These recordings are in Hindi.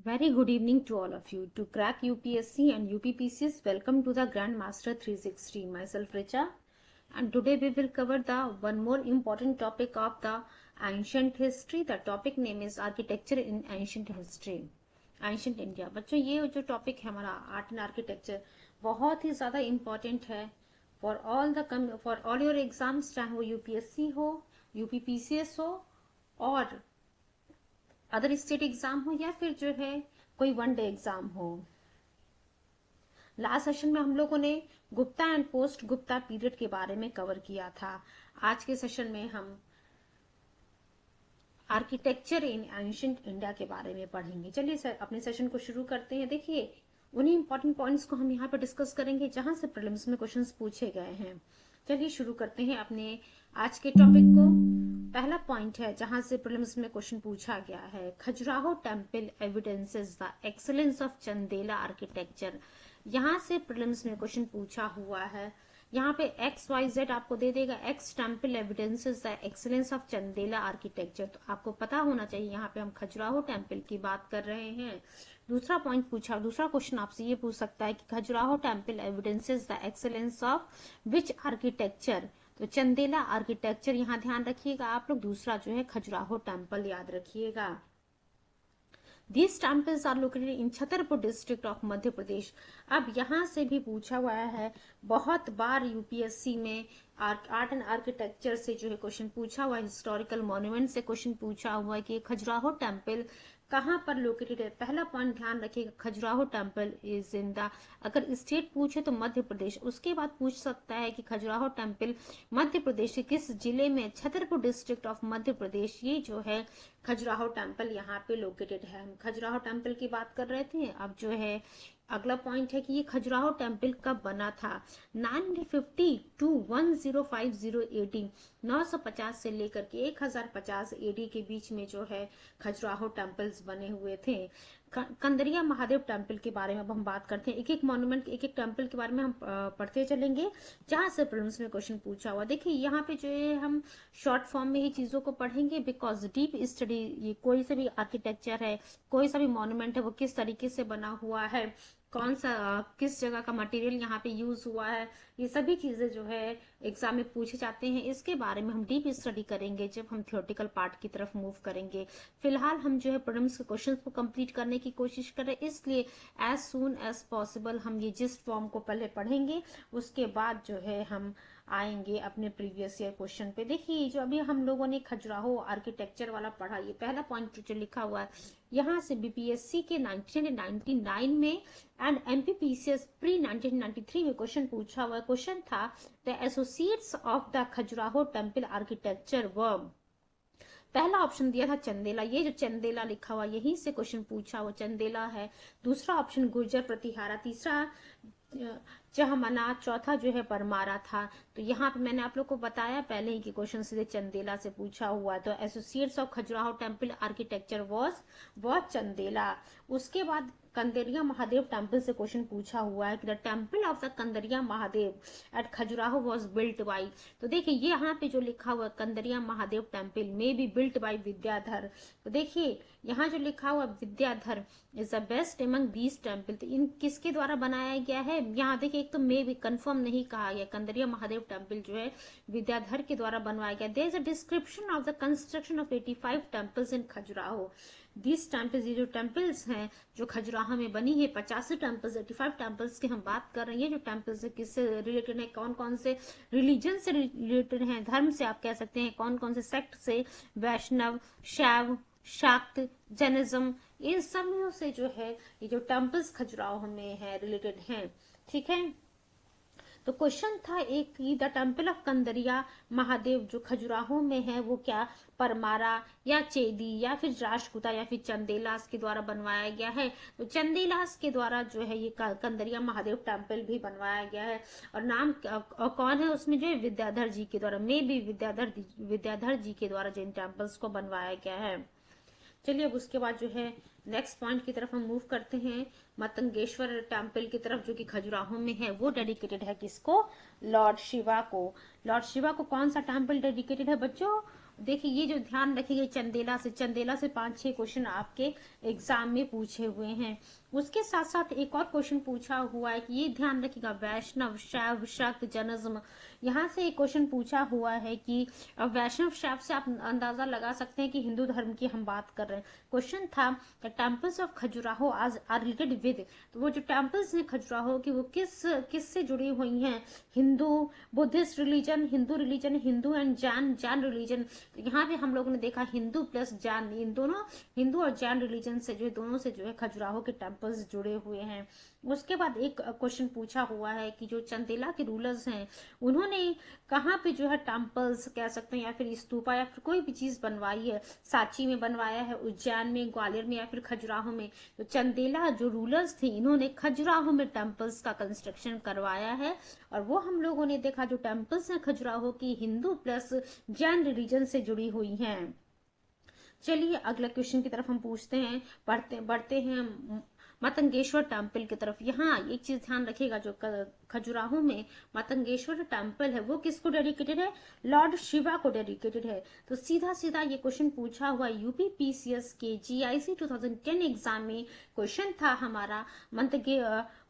Very good evening to all of you. To crack UPSC and UPPCS, welcome to the Grandmaster 360. Myself Richa, and today we will cover the one more important topic of the ancient history. The topic name is architecture in ancient history, ancient India. बच्चों ये जो टॉपिक है हमारा आर्ट एंड आर्किटेक्चर बहुत ही ज़्यादा इम्पोर्टेंट है फॉर ऑल योर एग्जाम्स, चाहे वो यूपीएससी हो, यूपीपीसीएस हो और अदर स्टेट एग्जाम हो या फिर जो है कोई वन डे एग्जाम हो। लास्ट सेशन में हम लोगों ने Gupta and post Gupta period के बारे में कवर किया था। आज के सेशन में हम आर्किटेक्चर इन एंशिएंट इंडिया के बारे में पढ़ेंगे। चलिए सर अपने सेशन को शुरू करते हैं। देखिए उन्हीं इंपॉर्टेंट पॉइंट्स को हम यहाँ पर डिस्कस करेंगे जहां से प्रीलिम्स में क्वेश्चंस पूछे गए हैं। चलिए शुरू करते हैं अपने आज के टॉपिक को। पहला पॉइंट है जहां से प्रीलिम्स में क्वेश्चन पूछा गया है, Khajuraho temple evidences the excellence of Chandela architecture. यहाँ से प्रीलिम्स में क्वेश्चन पूछा हुआ है। यहाँ पे XYZ आपको दे देगा, x temple evidences the excellence of Chandela architecture. तो आपको पता होना चाहिए यहाँ पे हम खजुराहो टेम्पल की बात कर रहे हैं। दूसरा पॉइंट पूछा, दूसरा क्वेश्चन आपसे ये पूछ सकता है कि Khajuraho temple evidences the excellence of which architecture. तो चंदेला आर्किटेक्चर यहाँ ध्यान रखिएगा आप लोग। दूसरा जो है खजुराहो टेम्पल याद रखिएगा। These temples are located in Chhatarpur district of Madhya Pradesh. अब यहाँ से भी पूछा हुआ है, बहुत बार यूपीएससी में आर्ट एंड आर्किटेक्चर से जो है क्वेश्चन पूछा हुआ है, हिस्टोरिकल मॉन्यूमेंट से क्वेश्चन पूछा हुआ है कि खजुराहो टेम्पल कहाँ पर लोकेटेड है। पहला पॉइंट ध्यान रखिएगा, Khajuraho temple is in the, अगर स्टेट पूछे तो मध्य प्रदेश। उसके बाद पूछ सकता है कि खजुराहो टेम्पल मध्य प्रदेश के किस जिले में, छतरपुर डिस्ट्रिक्ट ऑफ मध्य प्रदेश ये जो है खजुराहो टेम्पल यहाँ पे लोकेटेड है। हम खजुराहो टेम्पल की बात कर रहे थे। अब जो है अगला पॉइंट है कि ये खजुराहो टेम्पल कब बना था। 950 टू 1050 एडी, 950 से लेकर के 1050 एडी के बीच में जो है खजुराहो टेम्पल्स बने हुए थे। कंदरिया महादेव टेम्पल के बारे में अब हम बात करते हैं। एक एक मॉन्यूमेंट, एक एक टेम्पल के बारे में हम पढ़ते चलेंगे जहां से प्रीलिम्स में क्वेश्चन पूछा हुआ। देखिए यहाँ पे जो है हम शॉर्ट फॉर्म में ही चीजों को पढ़ेंगे, बिकॉज डीप स्टडी, ये कोई सा भी आर्किटेक्चर है, कोई सा भी मॉन्यूमेंट है, वो किस तरीके से बना हुआ है, कौन सा किस जगह का मटेरियल यहाँ पे यूज हुआ है, ये सभी चीजें जो है एग्जाम में पूछे जाते हैं। इसके बारे में हम डीप स्टडी करेंगे जब हम थियोरेटिकल पार्ट की तरफ मूव करेंगे। फिलहाल हम जो है प्रीलिम्स के क्वेश्चंस को कंप्लीट करने की कोशिश कर रहे हैं, इसलिए एज सून एज पॉसिबल हम ये जिस फॉर्म को पहले पढ़ेंगे, उसके बाद जो है हम आएंगे अपने प्रीवियस ईयर क्वेश्चन पे। देखिए जो अभी हम लोगों ने खजुराहो आर्किटेक्चर वाला पढ़ा, ये पहला पॉइंट जो लिखा हुआ है यहाँ से बीपीएससी के 1999 में एंड एमपीपीसीएस प्री 1993 में क्वेश्चन पूछा हुआ। क्वेश्चन था the associates of the Khajuraho temple architecture व, पहला ऑप्शन दिया था चंदेला। ये जो चंदेला लिखा हुआ यहीं से क्वेश्चन पूछा हुआ, चंदेला है। दूसरा ऑप्शन गुर्जर प्रतिहारा, तीसरा चहमना, चौथा जो है परमारा था। तो यहाँ पे मैंने आप लोग को बताया पहले ही कि क्वेश्चन सीधे चंदेला से पूछा हुआ। तो associates of Khajuraho temple architecture was Chandela. उसके बाद कंदरिया महादेव टेम्पल से क्वेश्चन पूछा हुआ है कि the temple of the Kandariya Mahadev at Khajuraho was built by. तो देखिए ये यहाँ पे जो लिखा हुआ कंदरिया महादेव टेम्पल में बी बिल्ट बाई विद्याधर। तो देखिए यहाँ जो लिखा हुआ Vidyadhar is the best among these temple, तो इन किसके द्वारा बनाया गया है। यहाँ देखिए एक तो मे भी कंफर्म नहीं कहा गया, कंदरिया महादेव टेम्पल जो है विद्याधर के द्वारा बनवाया गया। There is a description of the construction of 85 temples in Khajuraho. These temples, ये जो टेम्पल्स हैं जो खजुराहो में बनी है, 85 टेम्पल्स, 85 टेम्पल्स की हम बात कर रहे हैं। ये जो टेम्पल्स है किससे रिलेटेड है, कौन कौन से रिलीजन से रिलेटेड हैं, धर्म से आप कह सकते हैं, कौन कौन से सेक्ट से, वैष्णव, शैव, शाक्त, जैनिज्म, इन सब से जो है ये जो टेम्पल्स खजुराहो में है रिलेटेड हैं। ठीक है, तो क्वेश्चन था एक कि the temple of Kandariya Mahadev जो खजुराहो में है वो क्या परमारा या चेदी या फिर राष्ट्रकूटा या फिर चंदेलास के द्वारा बनवाया गया है। तो चंदेलास के द्वारा जो है ये कंदरिया महादेव टेम्पल भी बनवाया गया है। और नाम कौन है उसमें जो है विद्याधर जी के द्वारा, मे भी विद्याधर जी के द्वारा जिन टेम्पल्स को बनवाया गया है। चलिए अब उसके बाद जो है नेक्स्ट पॉइंट की तरफ हम मूव करते हैं, मतंगेश्वर टेम्पल की तरफ जो कि खजुराहो में है। वो डेडिकेटेड है किसको, लॉर्ड शिवा को। लॉर्ड शिवा को कौन सा टेम्पल डेडिकेटेड है बच्चों, देखिए ये जो ध्यान रखिए, चंदेला से 5-6 क्वेश्चन आपके एग्जाम में पूछे हुए हैं। उसके साथ साथ एक और क्वेश्चन पूछा हुआ है कि ये ध्यान रखिएगा, वैष्णव शैव शक्त जैनिज्म, यहाँ से एक क्वेश्चन पूछा हुआ है कि वैष्णव शैव से आप अंदाजा लगा सकते हैं कि हिंदू धर्म की हम बात कर रहे हैं। क्वेश्चन था temples of Khajuraho are related with, तो वो जो टेम्पल्स हैं खजुराहो की वो किस से जुड़ी हुई हैं, Hindu, Buddhist religion, Hindu and Jain religion. तो यहाँ पे हम लोगों ने देखा हिंदू प्लस जैन, इन दोनों हिंदू और जैन रिलीजन से जो है, दोनों से जो है खजुराहो के टेम्पल्स जुड़े हुए हैं। उसके बाद एक क्वेश्चन पूछा हुआ है कि जो चंदेला के रूलर्स हैं उन्होंने कहाँ पे जो है टेम्पल्स कह सकते हैं या फिर स्तूपा या फिर कोई भी चीज बनवाई है, सांची में बनवाया है, उज्जैन में, ग्वालियर में या फिर खजुराहो में। तो चंदेला जो रूलर्स थे इन्होंने खजुराहो में टेम्पल्स का कंस्ट्रक्शन करवाया है, और वो हम लोगों ने देखा जो टेम्पल्स हैं खजुराहो की हिंदू प्लस जैन रिलीजन से जुड़ी हुई हैं। चलिए अगला क्वेश्चन की तरफ हम पूछते हैं, बढ़ते हैं मतंगेश्वर टेम्पल की तरफ। यहाँ एक चीज ध्यान रखिएगा, जो खजुराहो में मतंगेश्वर टेम्पल है वो किसको डेडिकेटेड है, लॉर्ड शिवा को डेडिकेटेड है। तो सीधा सीधा ये क्वेश्चन पूछा हुआ यूपी पीसीएस के जीआईसी 2010 एग्जाम में क्वेश्चन था हमारा,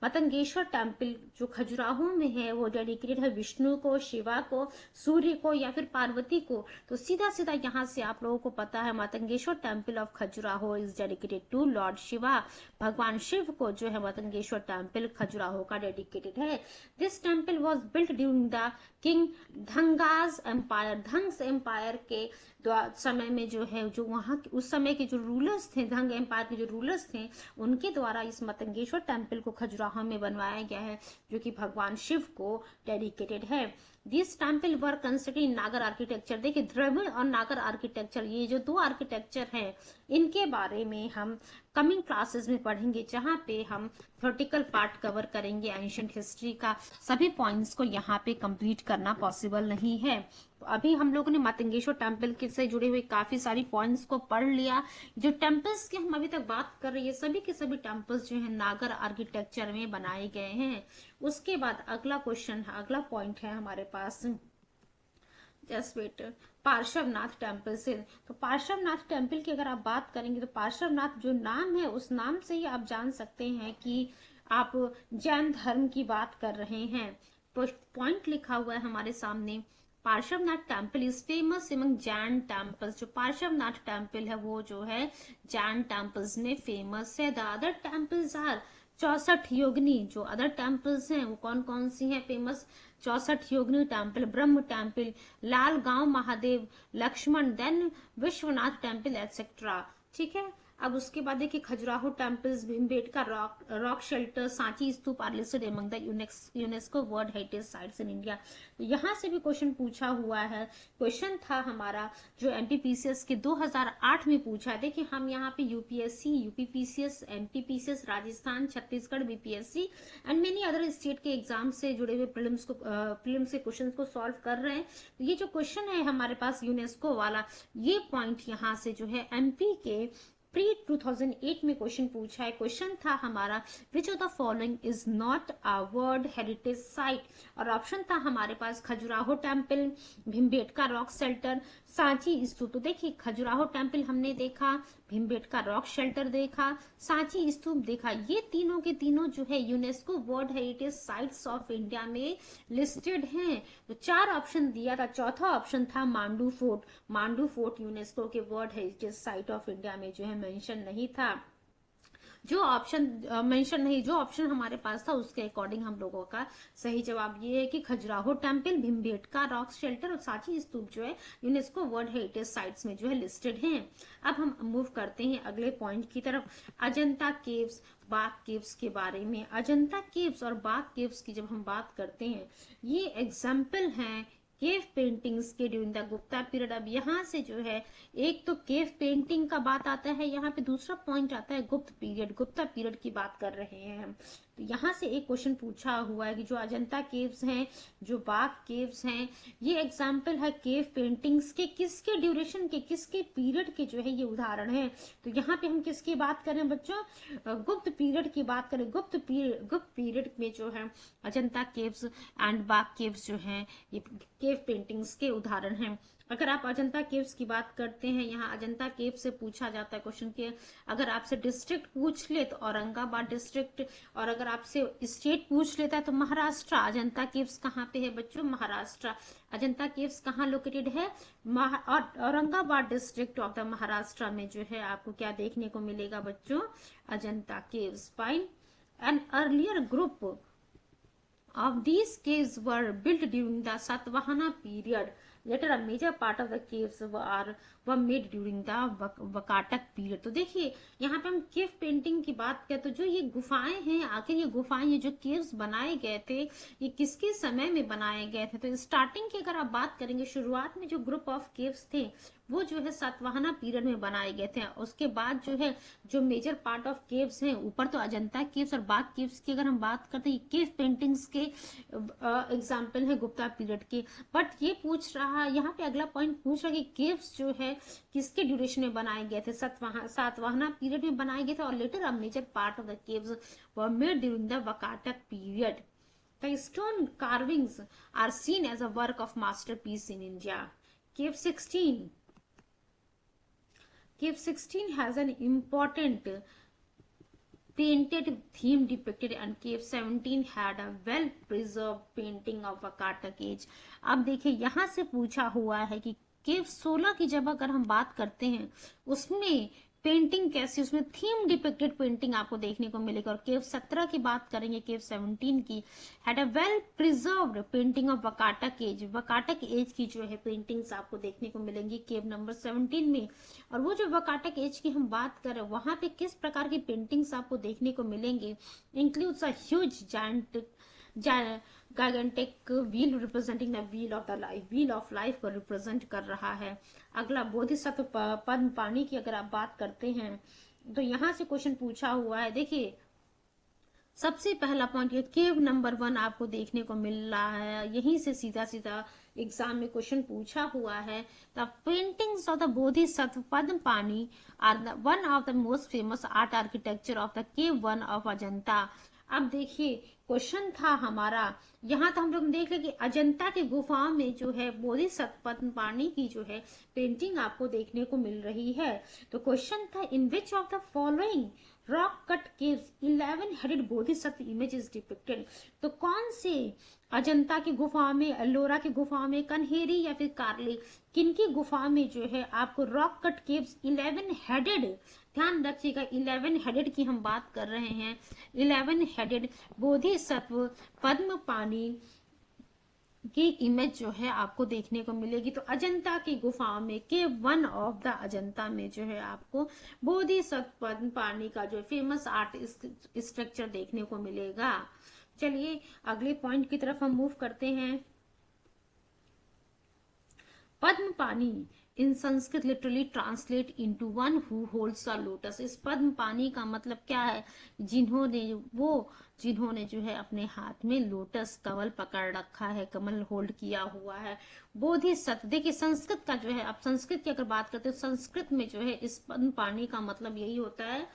मतंगेश्वर टेम्पल जो खजुराहो में है वो डेडिकेटेड है विष्णु को, शिवा को, सूर्य को या फिर पार्वती को। तो सीधा सीधा यहाँ से आप लोगों को पता है Matangeshwar temple of Khajuraho is dedicated to lord Shiva, भगवान शिव को जो है मतंगेश्वर टेम्पल खजुराहो का डेडिकेटेड है। This temple was built during the king Dhanga's empire, Dhang's empire के समय में जो है, जो वहां उस समय के जो रूलर्स थे, धंग एम्पायर के जो रूलर्स थे उनके द्वारा इस मतंगेश्वर टेम्पल को खजुराहो में बनवाया गया है, जो कि भगवान शिव को डेडिकेटेड है। This temple were constructed in नागर आर्किटेक्चर। देखिए द्रविड़ और नागर आर्किटेक्चर, ये जो दो आर्किटेक्चर हैं इनके बारे में हम कमिंग क्लासेस में पढ़ेंगे, जहां पे हम थ्योरेटिकल पार्ट कवर करेंगे एंशिएंट हिस्ट्री का। सभी पॉइंट्स को यहाँ पे कंप्लीट करना पॉसिबल नहीं है। तो अभी हम लोगों ने मतंगेश्वर टेम्पल से जुड़े हुए काफी सारी पॉइंट्स को पढ़ लिया। जो टेम्पल्स की हम अभी तक बात कर रहे हैं सभी के सभी टेम्पल्स जो है नागर आर्किटेक्चर में बनाए गए हैं। उसके बाद अगला पॉइंट है हमारे पास, जस्ट वेट, पार्श्वनाथ टेम्पल से। तो पार्श्वनाथ टेम्पल की अगर आप बात करेंगे तो पार्श्वनाथ जो नाम है उस नाम से ही आप जान सकते हैं कि आप जैन धर्म की बात कर रहे हैं। पॉइंट लिखा हुआ है हमारे सामने, Parshvanath temple is famous among Jain temples. जो पार्श्वनाथ टेम्पल है वो जो है जैन टेम्पल्स में फेमस है। The other temples are 64 Yogini. जो अदर टेम्पल्स हैं वो कौन कौन सी हैं famous, 64 Yogini temple, Brahma temple, Lal Gaon Mahadev, Lakshman, then Vishwanath temple etcetera. ठीक है, अब उसके बाद देखिए Khajuraho temples, Bhimbetka rock shelter, Sanchi stupa are listed among the UNESCO world heritage sites in India. तो यहाँ से भी क्वेश्चन पूछा हुआ है। क्वेश्चन था हमारा जो एमपीपीसीएस के 2008 में पूछा है। देखिए हम यहाँ पे UPSC, UPPCS, MPPCS, Rajasthan, Chhattisgarh BPSC and many other state के एग्जाम से जुड़े हुए प्रीलिम्स के क्वेश्चन को सॉल्व कर रहे हैं। तो ये जो क्वेश्चन है हमारे पास यूनेस्को वाला, ये पॉइंट यहाँ से जो है एमपी के प्री 2008 में क्वेश्चन पूछा है। क्वेश्चन था हमारा which of the following is not a world heritage site, और ऑप्शन था हमारे पास Khajuraho temple, Bhimbetka rock shelter, Sanchi stupa. तो देखिए खजुराहो टेम्पल हमने देखा, भीमबेटका रॉक शेल्टर देखा, सांची स्तूप देखा, ये तीनों के तीनों जो है UNESCO world heritage sites of India में लिस्टेड हैं। तो 4 ऑप्शन दिया था, चौथा ऑप्शन था Mandu fort. Mandu fort UNESCO के world heritage site of India में जो है मेंशन नहीं था। जो ऑप्शन हमारे पास था उसके अकॉर्डिंग हम लोगों का सही जवाब ये है कि Khajuraho temple, Bhimbetka rock shelter और सांची स्तूप जो है यूनेस्को वर्ल्ड हेरिटेज साइट्स में जो है लिस्टेड हैं। अब हम मूव करते हैं अगले पॉइंट की तरफ, अजंता केव्स, बाघ केव्स के बारे में। अजंता केव्स और बाघ केव्स की जब हम बात करते हैं, ये एग्जाम्पल हैं केव पेंटिंग्स के ड्यूरिंग द गुप्ता पीरियड। अब यहाँ से जो है एक तो केव पेंटिंग का बात आता है, यहाँ पे दूसरा पॉइंट आता है गुप्ता पीरियड की बात कर रहे हैं हम। तो यहाँ से एक क्वेश्चन पूछा हुआ है कि जो अजंता केव्स हैं, जो बाघ केव्स हैं, ये एग्जाम्पल है केव पेंटिंग्स के किसके ड्यूरेशन के, किसके पीरियड के जो है ये उदाहरण है। तो यहाँ पे हम किसकी बात करें बच्चों, गुप्त पीरियड की बात करें। गुप्त पीरियड में जो है अजंता केव्स एंड बाघ केव्स जो है ये केव पेंटिंग्स के उदाहरण हैं। अगर आप अजंता केव्स की बात करते हैं, यहाँ अजंता केव से पूछा जाता है क्वेश्चन के, अगर आपसे डिस्ट्रिक्ट पूछ ले तो औरंगाबाद डिस्ट्रिक्ट, और अगर आपसे स्टेट पूछ लेता है तो महाराष्ट्र। अजंता केव्स कहाँ पे है बच्चों? महाराष्ट्र। अजंता केव्स कहाँ लोकेटेड है? Aurangabad district of the Maharashtra में जो है आपको क्या देखने को मिलेगा बच्चों? Ajanta caves. Fine. An earlier group of these caves were built during the Satvahana period. Later a major part of the caves were made during the Vakatak period. तो देखिए यहाँ पे हम केव पेंटिंग की बात करें तो जो ये गुफाएं हैं, आखिर ये गुफाएं, ये जो केव्स बनाए गए थे, ये किसके समय में बनाए गए थे? तो स्टार्टिंग की अगर आप बात करेंगे, शुरुआत में जो ग्रुप ऑफ केव्स थे वो जो है सातवाहना पीरियड में बनाए गए थे। उसके बाद जो है जो मेजर पार्ट ऑफ केव्स हैं, ऊपर तो अजंता केव्स और बाद केव्स की अगर हम बात करते हैं, केव पेंटिंग्स के एग्जाम्पल है गुप्ता पीरियड के। बट ये पूछ रहा, यहाँ पे अगला पॉइंट पूछ रहा कि केव्स जो है किसके ड्यूरेशन में बनाए गए थे? सातवाहना पीरियड में बनाए गए थे, और later a major part of the caves were made during the Vakataka period. The stone carvings are seen as a work of masterpiece in India. Cave 16. Cave 16 has an important painted theme depicted, and Cave 17 had a well preserved painting of Vakatak age. अब देखिए यहाँ से पूछा हुआ है कि केव 16 की जब अगर हम बात करते हैं उसमें पेंटिंग कैसी, उसमें थीम डिपिक्टेड पेंटिंग आपको देखने को मिलेगी। और केव 17 की बात करेंगे, केव 17 की, had a well preserved painting of Vakataka age. Vakataka age की जो है पेंटिंग्स आपको देखने को मिलेंगी केव नंबर 17 में। और वो जो वकाटक एज की हम बात कर रहे हैं, वहां पे किस प्रकार की पेंटिंग्स आपको देखने को मिलेंगे? Includes a huge gigantic wheel representing the wheel of the life. Wheel of life को रिप्रेजेंट कर रहा है। अगला बोधिसत्व पद्म पानी की अगर आप बात करते हैं तो यहां से क्वेश्चन पूछा हुआ है। देखिए सबसे पहला पॉइंट ये केव नंबर 1 आपको देखने को मिल रहा है, यहीं से सीधा सीधा एग्जाम में क्वेश्चन पूछा हुआ है। The paintings of the Bodhisattva पद्म पानी are one of the most famous art architecture of the cave 1 of Ajanta. अब देखिए क्वेश्चन था हमारा, यहाँ तो हम लोग देख रहे कि अजंता की गुफाओं में जो है बोधिसत्व पद्म पानी की जो है पेंटिंग आपको देखने को मिल रही है। तो क्वेश्चन था, in which of the following rock cut caves 11 headed Bodhisattva image is depicted. तो कौन से अजंता की गुफा में, एल्लोरा की गुफा में, कन्हेरी या फिर कार्ले, किनकी गुफा में जो है आपको रॉक कट केव्स 11 हेडेड, ध्यान रखिएगा 11 हेडेड की हम बात कर रहे हैं, 11 हेडेड बोधिसत्व पद्म पानी की इमेज जो है आपको देखने को मिलेगी। तो अजंता की गुफाओं में केव 1 ऑफ द अजंता में जो है आपको बोधिसत्व पद्म पानी का जो फेमस आर्ट स्ट्रक्चर देखने को मिलेगा। चलिए अगले पॉइंट की तरफ हम मूव करते हैं। Padmapani in Sanskrit literally translate into one who holds a lotus. इस पद्म पानी का मतलब क्या है? जिन्होंने जो है अपने हाथ में लोटस कमल पकड़ रखा है, कमल होल्ड किया हुआ है। बोधिसत्व, देखिए संस्कृत का जो है, आप संस्कृत की अगर बात करते हो, संस्कृत में जो है इस पद्म पानी का मतलब यही होता है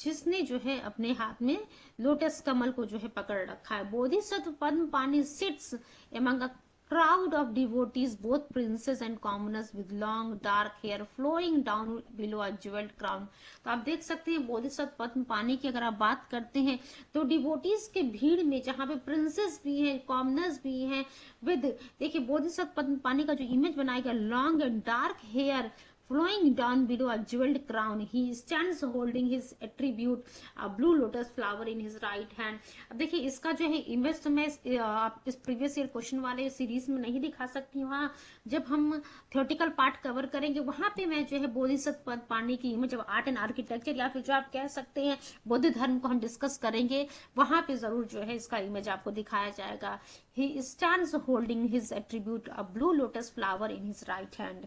जिसने जो है अपने हाथ में लोटस कमल को जो है पकड़ रखा है। बोधिसत्व पद्म Pani sits among a crowd of devotees, both princes and commoners, with long dark hair flowing down below a jeweled crown। तो आप देख सकते हैं बोधिसत्व पद्म पानी की अगर आप बात करते हैं तो डिवोटीज के भीड़ में, जहां पे प्रिंसेस भी हैं, कॉमनर्स भी हैं, विद, देखिए बोधिसत्व पद्म पानी का जो इमेज बनाया गया, long and dark hair flowing down below a jeweled crown, he stands holding his attribute a blue lotus flower in his right hand। अब देखिए इसका जो है इमेज तो मैं इस प्रीवियस ईयर क्वेश्चन वाले सीरीज में नहीं दिखा सकती। वहाँ जब हम थियोरेटिकल पार्ट कवर करेंगे वहां पे मैं जो है बोधिसत्व पद्म पानी की image of art and architecture, या फिर जो आप कह सकते हैं बौद्ध धर्म को हम डिस्कस करेंगे, वहां पे जरूर जो है इसका इमेज आपको दिखाया जाएगा। he stands holding his attribute a blue lotus flower in his right hand।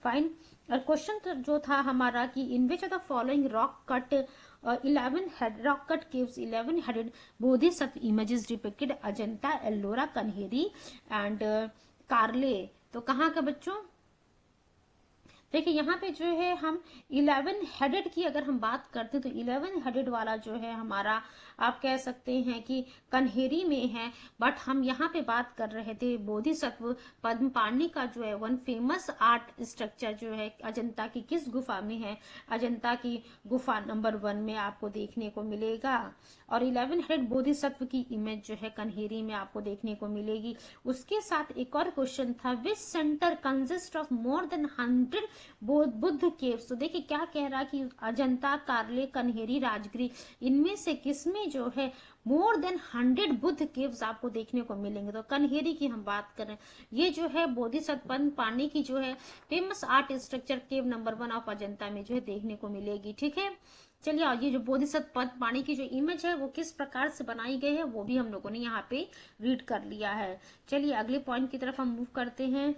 Fine. और क्वेश्चन जो था हमारा कि in which of the following rock cut 11 head rock cut caves 11 headed Bodhisattva images depicted Ajanta, Ellora, Kanheri and Karle. तो कहाँ का बच्चों? देखिए यहाँ पे जो है हम 11 हेडेड की अगर हम बात करते हैं तो 11 हेडेड वाला जो है हमारा, आप कह सकते हैं कि कन्हेरी में है। बट हम यहाँ पे बात कर रहे थे बोधिसत्व पद्म पाणि का जो है वन फेमस आर्ट स्ट्रक्चर जो है अजंता की किस गुफा में है, अजंता की गुफा नंबर 1 में आपको देखने को मिलेगा। और 11 हेडेड बोधिसत्व की इमेज जो है कन्हेरी में आपको देखने को मिलेगी। उसके साथ एक और क्वेश्चन था, विच centre consist of more than 100 Buddha caves. तो देखिए क्या कह रहा है कि अजंता, कारले, कन्हेरी, राजगिरी, इनमें से किसमें जो है मोर देन 100 बुद्ध केव्स आपको देखने को मिलेंगे। तो कन्हेरी की हम बात करें, ये जो है बोधिसत्व पानी की जो है famous art structure cave number 1 of Ajanta में जो है देखने को मिलेगी। ठीक है, चलिए, और ये जो बोधिसत्व पानी की जो इमेज है वो किस प्रकार से बनाई गई है वो भी हम लोगों ने यहाँ पे रीड कर लिया है। चलिए अगले पॉइंट की तरफ हम मूव करते हैं।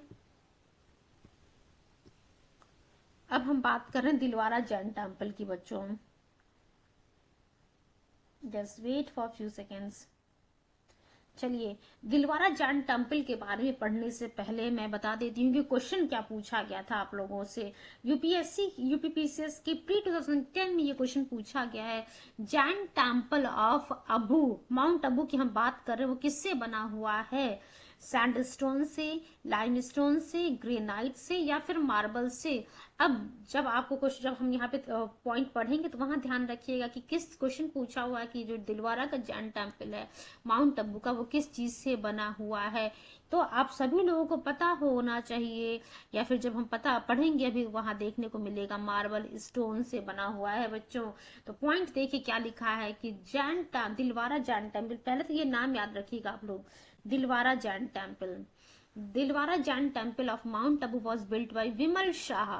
अब हम बात कर रहे हैं दिलवारा जैन टेम्पल की बच्चों। Just wait for few seconds. चलिए, दिलवारा जैन टेम्पल के बारे में पढ़ने से पहले मैं बता देती हूँ कि क्वेश्चन क्या पूछा गया था आप लोगों से। यूपीएससी यूपीपीसीएस की प्री 2010 में ये क्वेश्चन पूछा गया है, Jain temple of Abu, mount Abu की हम बात कर रहे हैं, वो किससे बना हुआ है? सैंडस्टोन से, लाइमस्टोन से, ग्रेनाइट से या फिर मार्बल से? अब जब आपको क्वेश्चन, जब हम यहाँ पे पॉइंट पढ़ेंगे तो वहां ध्यान रखिएगा कि किस क्वेश्चन पूछा हुआ है कि जो दिलवारा का जैन टेम्पल है माउंट अबू का, वो किस चीज से बना हुआ है। तो आप सभी लोगों को पता होना चाहिए, या फिर जब हम पता पढ़ेंगे अभी वहां देखने को मिलेगा मार्बल स्टोन से बना हुआ है बच्चों। तो पॉइंट देखिए क्या लिखा है कि दिलवारा जैन टेम्पल, पहले तो ये नाम याद रखिएगा आप लोग, Dilwara Jain temple. Dilwara Jain temple of mount Abu was built by Vimal Shah.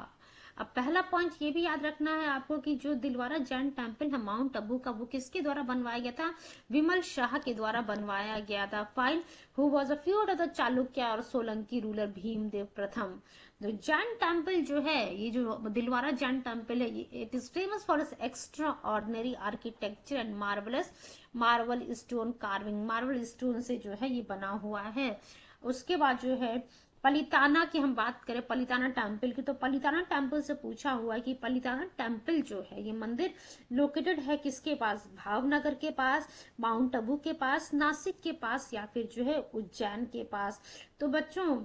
अब पहला पॉइंट ये भी याद रखना है आपको कि जो दिलवारा जैन टेम्पल है माउंट अबू का, वो किसके द्वारा बनवाया गया था? विमल शाह के द्वारा बनवाया गया था। फाइल who was a feud of the Chalukya और सोलंकी रूलर भीमदेव प्रथम। तो जैन टेम्पल जो है, ये जो दिलवारा जैन टेम्पल है, it is famous for its extra ordinary architecture and marvellous marble stone carving. Marble stone से जो है ये बना हुआ है। उसके बाद जो है पलिताना की हम बात करें, पलिताना टेम्पल की, तो पलिताना टेम्पल से पूछा हुआ है कि पलिताना टेम्पल जो है ये मंदिर लोकेटेड है किसके पास? भावनगर के पास, माउंट अबू के पास, नासिक के पास या फिर जो है उज्जैन के पास। तो बच्चों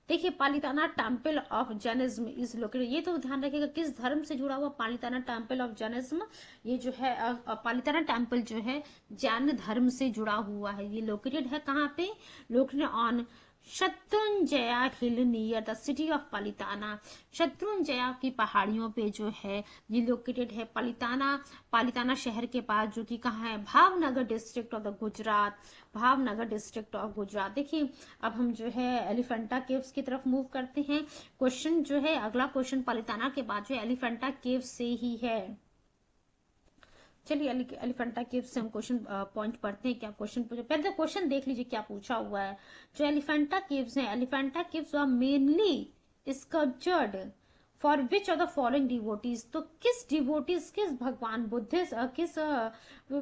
देखिए, Palitana temple of Jainism is located, ये तो ध्यान रखिएगा किस धर्म से जुड़ा हुआ पालिताना टेम्पल ऑफ जैनिज्म, ये जो है पालिताना टेम्पल जो है जैन धर्म से जुड़ा हुआ है। ये लोकेटेड है कहाँ पे? Located on Shatrunjaya hill near the city of Palitana. Shatrunjaya की पहाड़ियों पे जो है ये लोकेटेड है पलिताना, पालिताना शहर के पास, जो कि कहाँ है? Bhavnagar district of the Gujarat, Bhavnagar district of Gujarat. देखिए अब हम जो है एलिफेंटा केव्स की तरफ मूव करते हैं। क्वेश्चन जो है अगला क्वेश्चन पलिताना के बाद जो एलिफेंटा केव से ही है। चलिए एलिफेंटा केव्स से हम क्वेश्चन पॉइंट पढ़ते हैं। क्या क्वेश्चन पूछा, पहले तो क्वेश्चन देख लीजिए क्या पूछा हुआ है। जो एलिफेंटा केव्स हैं, Elephanta caves are mainly sculptured for which of the following devotees. तो किस डिवोटीज, किस भगवान बुद्धिस्ट, किस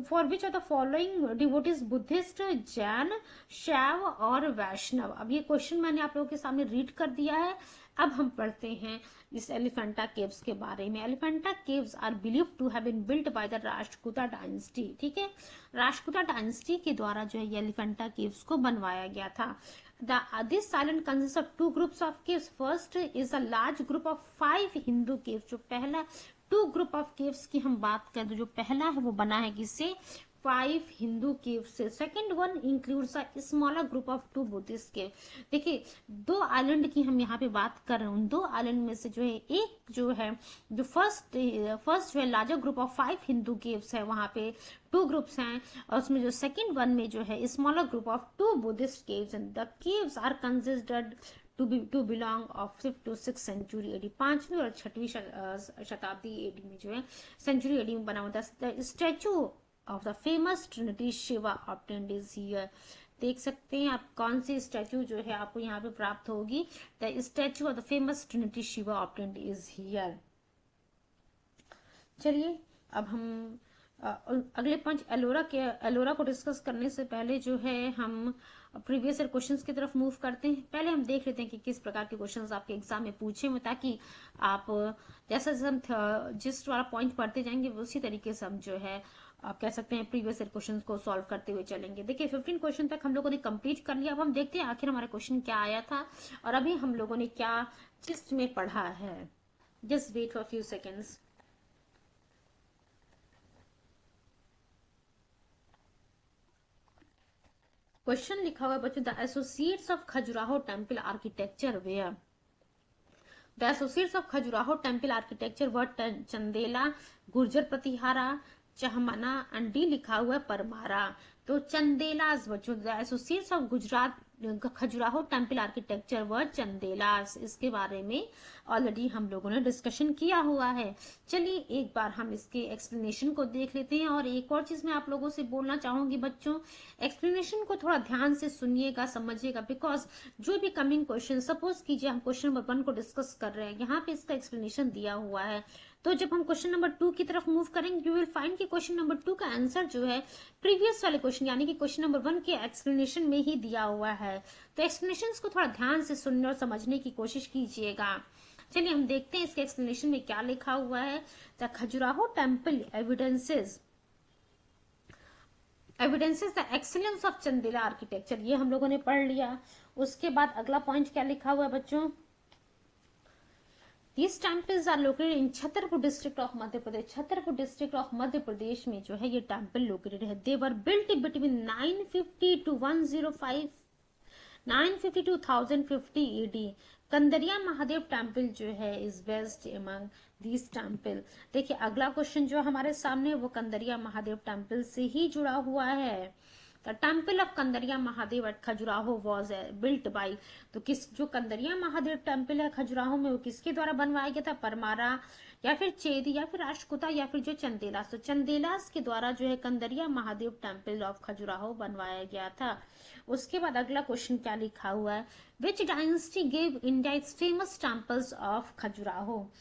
for which of the following devotees? Buddhist, Jain, Shaiva और वैष्णव। अब ये क्वेश्चन मैंने आप लोगों के सामने रीड कर दिया है। अब हम पढ़ते हैं इस एलिफेंटा केव्स के बारे में। Elephanta caves are believe to have been built by the Rashtrakuta dynasty. ठीक है, राष्ट्रकूटा डायनेस्टी के द्वारा जो है ये एलिफेंटा केव्स को बनवाया गया था। This island consists of two groups of caves. First is a large group of 5 Hindu caves. जो पहला 2 group of caves की हम बात करें तो जो पहला है वो बना है किससे? 5 हिंदू केव से। Second one includes a smaller group of 2 Buddhist cave. देखिए 2 आइलैंड की हम यहाँ पे बात कर रहे हैं, उन 2 आइलैंड में से जो है एक जो है जो फर्स्ट जो है larger group of 5 Hindu caves है, वहां पे 2 ग्रुप्स हैं, और उसमें जो सेकेंड वन में जो है smaller group of 2 Buddhist caves and the caves are considered to belong of 5th to 6th century AD. 5वीं और 6वीं शताब्दी एडी में जो है सेंचुरी एडी में बना हुआ था। Statue of the famous Trinity Shiva obtained is here. देख सकते हैं आप कौन सी स्टैचू जो है आपको यहाँ पे प्राप्त होगी। The statue of the famous Trinity Shiva obtained is here. चलिए अब हम अगले पॉइंट एलोरा को डिस्कस करने से पहले जो है हम प्रीवियस ईयर क्वेश्चंस की तरफ मूव करते हैं। पहले हम देख लेते हैं कि किस प्रकार के क्वेश्चंस आपके एग्जाम में पूछे हुए, ताकि आप जैसे हम जिस वाला पॉइंट पढ़ते जाएंगे उसी तरीके से हम जो है आप कह सकते हैं प्रीवियस ईयर क्वेश्चंस को सॉल्व करते हुए चलेंगे। देखिए 15 क्वेश्चन तक हम लोगों ने कंप्लीट कर लिया। अब हम देखते हैं आखिर हमारा क्वेश्चन क्या आया था और अभी हम लोगों ने क्या जिस्ट में पढ़ा है। Just wait for few seconds. Question लिखा हुआ है बच्चों, the associates of Khajuraho temple architecture were. The associates of Khajuraho temple architecture were Chandela, Gurjara Pratihara, Chahamana and D लिखा हुआ है परमारा। तो चंदेलास बच्चों, the associates of Gujarat Khajuraho temple architecture were Chandelas, इसके बारे में ऑलरेडी हम लोगों ने डिस्कशन किया हुआ है। चलिए एक बार हम इसके एक्सप्लेनेशन को देख लेते हैं। और एक और चीज मैं आप लोगों से बोलना चाहूंगी बच्चों, एक्सप्लेनेशन को थोड़ा ध्यान से सुनिएगा, समझिएगा, बिकॉज जो भी कमिंग क्वेश्चन, सपोज कीजिए हम क्वेश्चन नंबर 1 को डिस्कस कर रहे हैं, यहाँ पे इसका एक्सप्लेनेशन दिया हुआ है, तो जब हम क्वेश्चन नंबर 2 की तरफ मूव करेंगे यू विल फाइंड कि क्वेश्चन नंबर 2 का आंसर जो है प्रीवियस वाले क्वेश्चन यानी कि क्वेश्चन नंबर 1 के एक्सप्लेनेशन में ही दिया हुआ है। तो एक्सप्लेनेशन को थोड़ा ध्यान से सुनने और समझने की कोशिश कीजिएगा। चलिए हम देखते हैं इसके एक्सप्लेनेशन में क्या लिखा हुआ है। The Khajuraho temple evidences the excellence of Chandela architecture, ये हम लोगों ने पढ़ लिया। उसके बाद अगला पॉइंट क्या लिखा हुआ है बच्चों, These temples are located in Chhatarpur district of Madhya Pradesh. Chhatarpur district of Madhya Pradesh में जो है ये टेम्पल लोकेटेड है। They were built between 950 to 105 950 to 1050 AD। Kandariya Mahadev temple जो है is best among these temple. देखिए अगला क्वेश्चन जो हमारे सामने वो कंदरिया महादेव टेम्पल से ही जुड़ा हुआ है। The temple of Kandariya Mahadev at Khajuraho was built by, तो किस जो कंदरिया महादेव टेम्पल है खजुराहो में वो किसके द्वारा बनवाया गया था, परमारा या फिर चेदी या फिर राष्ट्रकूटा या फिर जो चंदेलास, तो चंदेलास के द्वारा जो है कंदरिया महादेव टेम्पल ऑफ खजुराहो बनवाया गया था। उसके बाद अगला क्वेश्चन क्या लिखा हुआ है, विच dynasty gave India it's famous temples of Khajuraho.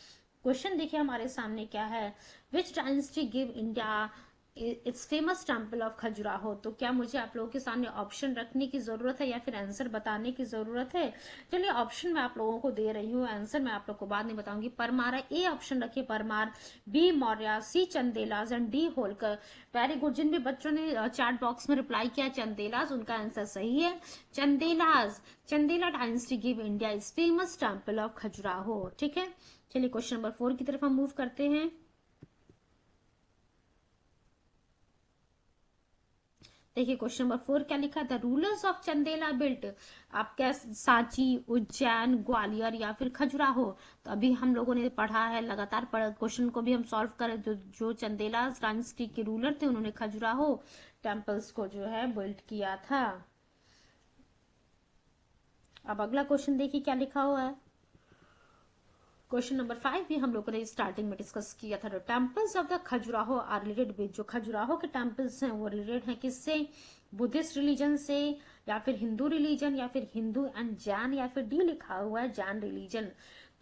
Question देखिए हमारे सामने क्या है, विच dynasty give India it's famous temple of Khajuraho. तो क्या मुझे आप लोगों के सामने ऑप्शन रखने की जरूरत है या फिर आंसर बताने की जरूरत है? चलिए ऑप्शन मैं आप लोगों को दे रही हूँ, आंसर मैं आप लोग को बाद में बताऊंगी। परमारा ए ऑप्शन रखिए Parmar, B Maurya, C Chandelas and D Holkar. Very good, जिन भी बच्चों ने चैट बॉक्स में रिप्लाई किया चंदेलास, उनका आंसर सही है Chandelas. Chandela dynasty give India is famous temple of Khajuraho. ठीक है, चलिए क्वेश्चन नंबर 4 की तरफ हम मूव करते हैं। देखिए क्वेश्चन नंबर 4 क्या लिखा था, रूलर्स ऑफ चंदेला बिल्ट, आप क्या सांची, उज्जैन, ग्वालियर या फिर खजुराहो। तो अभी हम लोगों ने पढ़ा है, लगातार क्वेश्चन को भी हम सॉल्व करें, जो चंदेला डायनेस्टी के रूलर थे उन्होंने खजुराहो टेम्पल्स को जो है बिल्ट किया था। अब अगला क्वेश्चन देखिए क्या लिखा हुआ है। क्वेश्चन नंबर 5 भी हम लोगों ने स्टार्टिंग में डिस्कस किया था। Temples of the Khajuraho are related with, जो खजुराहो के टेम्पल्स हैं वो रिलेटेड हैं किससे, बुद्धिस्ट रिलीजन से या फिर हिंदू रिलीजन या फिर हिंदू एंड जैन या फिर डी लिखा हुआ है जैन रिलीजन।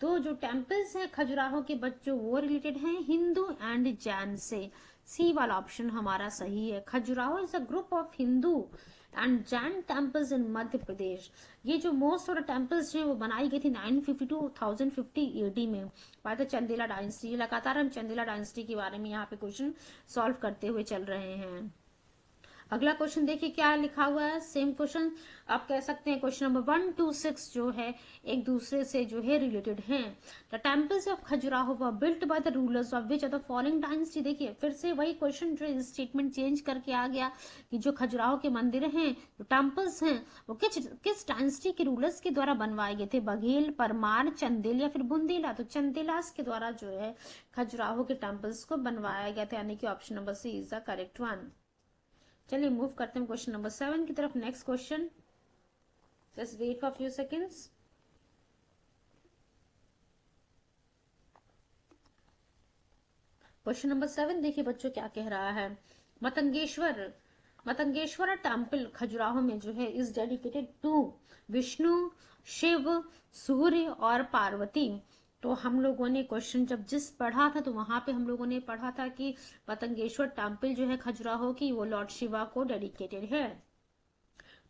तो जो टेम्पल्स हैं खजुराहो के बच्चों वो रिलेटेड हैं हिंदू एंड जैन से। सी वाला ऑप्शन हमारा सही है। Khajuraho is a group of Hindu and Jain temples in Madhya Pradesh. ये जो मोस्ट ऑफ द टेम्पल्स हैं वो बनाई गई थी 950 to 1050 AD में बाय द चंदेला डायनेस्टी। लगातार हम चंदेला डायनेस्टी के बारे में यहाँ पे क्वेश्चन सॉल्व करते हुए चल रहे हैं। अगला क्वेश्चन देखिए क्या लिखा हुआ है, सेम क्वेश्चन आप कह सकते हैं क्वेश्चन नंबर 1 to 6 जो है एक दूसरे से जो है रिलेटेड हैं। The temples of Khajuraho were built by the rulers of which of the following dynasty. देखिए फिर से वही क्वेश्चन जो स्टेटमेंट चेंज करके आ गया कि जो खजुराहो के मंदिर हैं, जो टेम्पल्स हैं वो किस डायनेस्टी के रूलर्स के द्वारा बनवाए गए थे, बघेल, परमार, चंदेल या फिर बुंदेला। तो चंदेलास के द्वारा जो है खजुराहो के टेम्पल्स को बनवाया गया था, यानी कि option number C is the correct one. चलिए मूव करते हैं क्वेश्चन नंबर 7 की तरफ। Next question, just wait for few seconds. Question number 7 देखिए बच्चों क्या कह रहा है, मतंगेश्वर टेम्पल खजुराहो में जो है is dedicated to Vishnu, Shiva, Surya और पार्वती। तो हम लोगों ने क्वेश्चन जब जिस पढ़ा था तो वहां पे हम लोगों ने पढ़ा था कि मतंगेश्वर टेम्पल जो है खजुराहो की वो लॉर्ड शिवा को डेडिकेटेड है।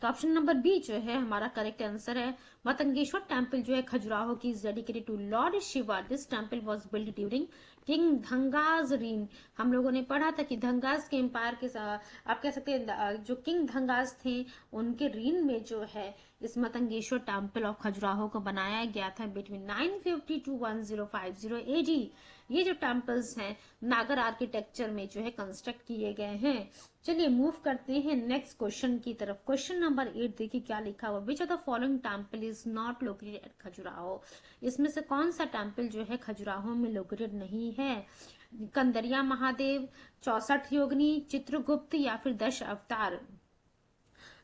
तो ऑप्शन नंबर बी जो है हमारा करेक्ट आंसर है। मतंगेश्वर टेम्पल जो है खजुराहो की is dedicated to lord Shiva. This temple was built during king Dhanga's reign. हम लोगों ने पढ़ा था कि धंगाज के एम्पायर के आप कह सकते हैं जो किंग धंगाज थे उनके रीन में जो है इस मतंगेश्वर टेम्पल ऑफ खजुराहो को बनाया गया था बिटवीन 950 टू 1050 एडी। ये जो टेम्पल्स हैं नागर आर्किटेक्चर में जो है कंस्ट्रक्ट किए गए हैं। चलिए मूव करते हैं नेक्स्ट क्वेश्चन की तरफ। क्वेश्चन नंबर 8 देखिए क्या लिखा हुआ। विच of the following temple is not located at Khajuraho. इसमें से कौन सा टेम्पल जो है खजुराहो में लोकेटेड नहीं है। कंदरिया महादेव, 64 योगिनी, चित्रगुप्त या फिर 10 अवतार।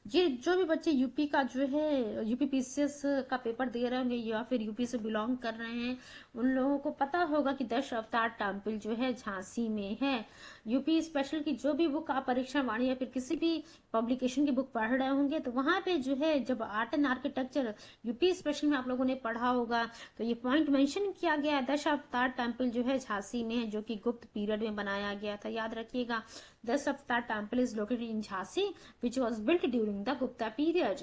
ये जो भी बच्चे यूपी का जो है यूपी पीसीएस का पेपर दे रहे होंगे या फिर यूपी से बिलोंग कर रहे हैं उन लोगों को पता होगा कि 10 अवतार टेम्पल जो है झांसी में है। यूपी स्पेशल की जो भी बुक आप परीक्षा वाणी या फिर किसी भी पब्लिकेशन की बुक पढ़ रहे होंगे तो वहां पे जो है जब art and architecture UP special में आप लोगों ने पढ़ा होगा तो ये पॉइंट मेंशन किया गया है। 10 अवतार टेम्पल जो है झांसी में है जो कि गुप्त पीरियड में बनाया गया था, याद रखिएगा। 10 अवतार temple is located in Jhansi which was built during the Gupta period.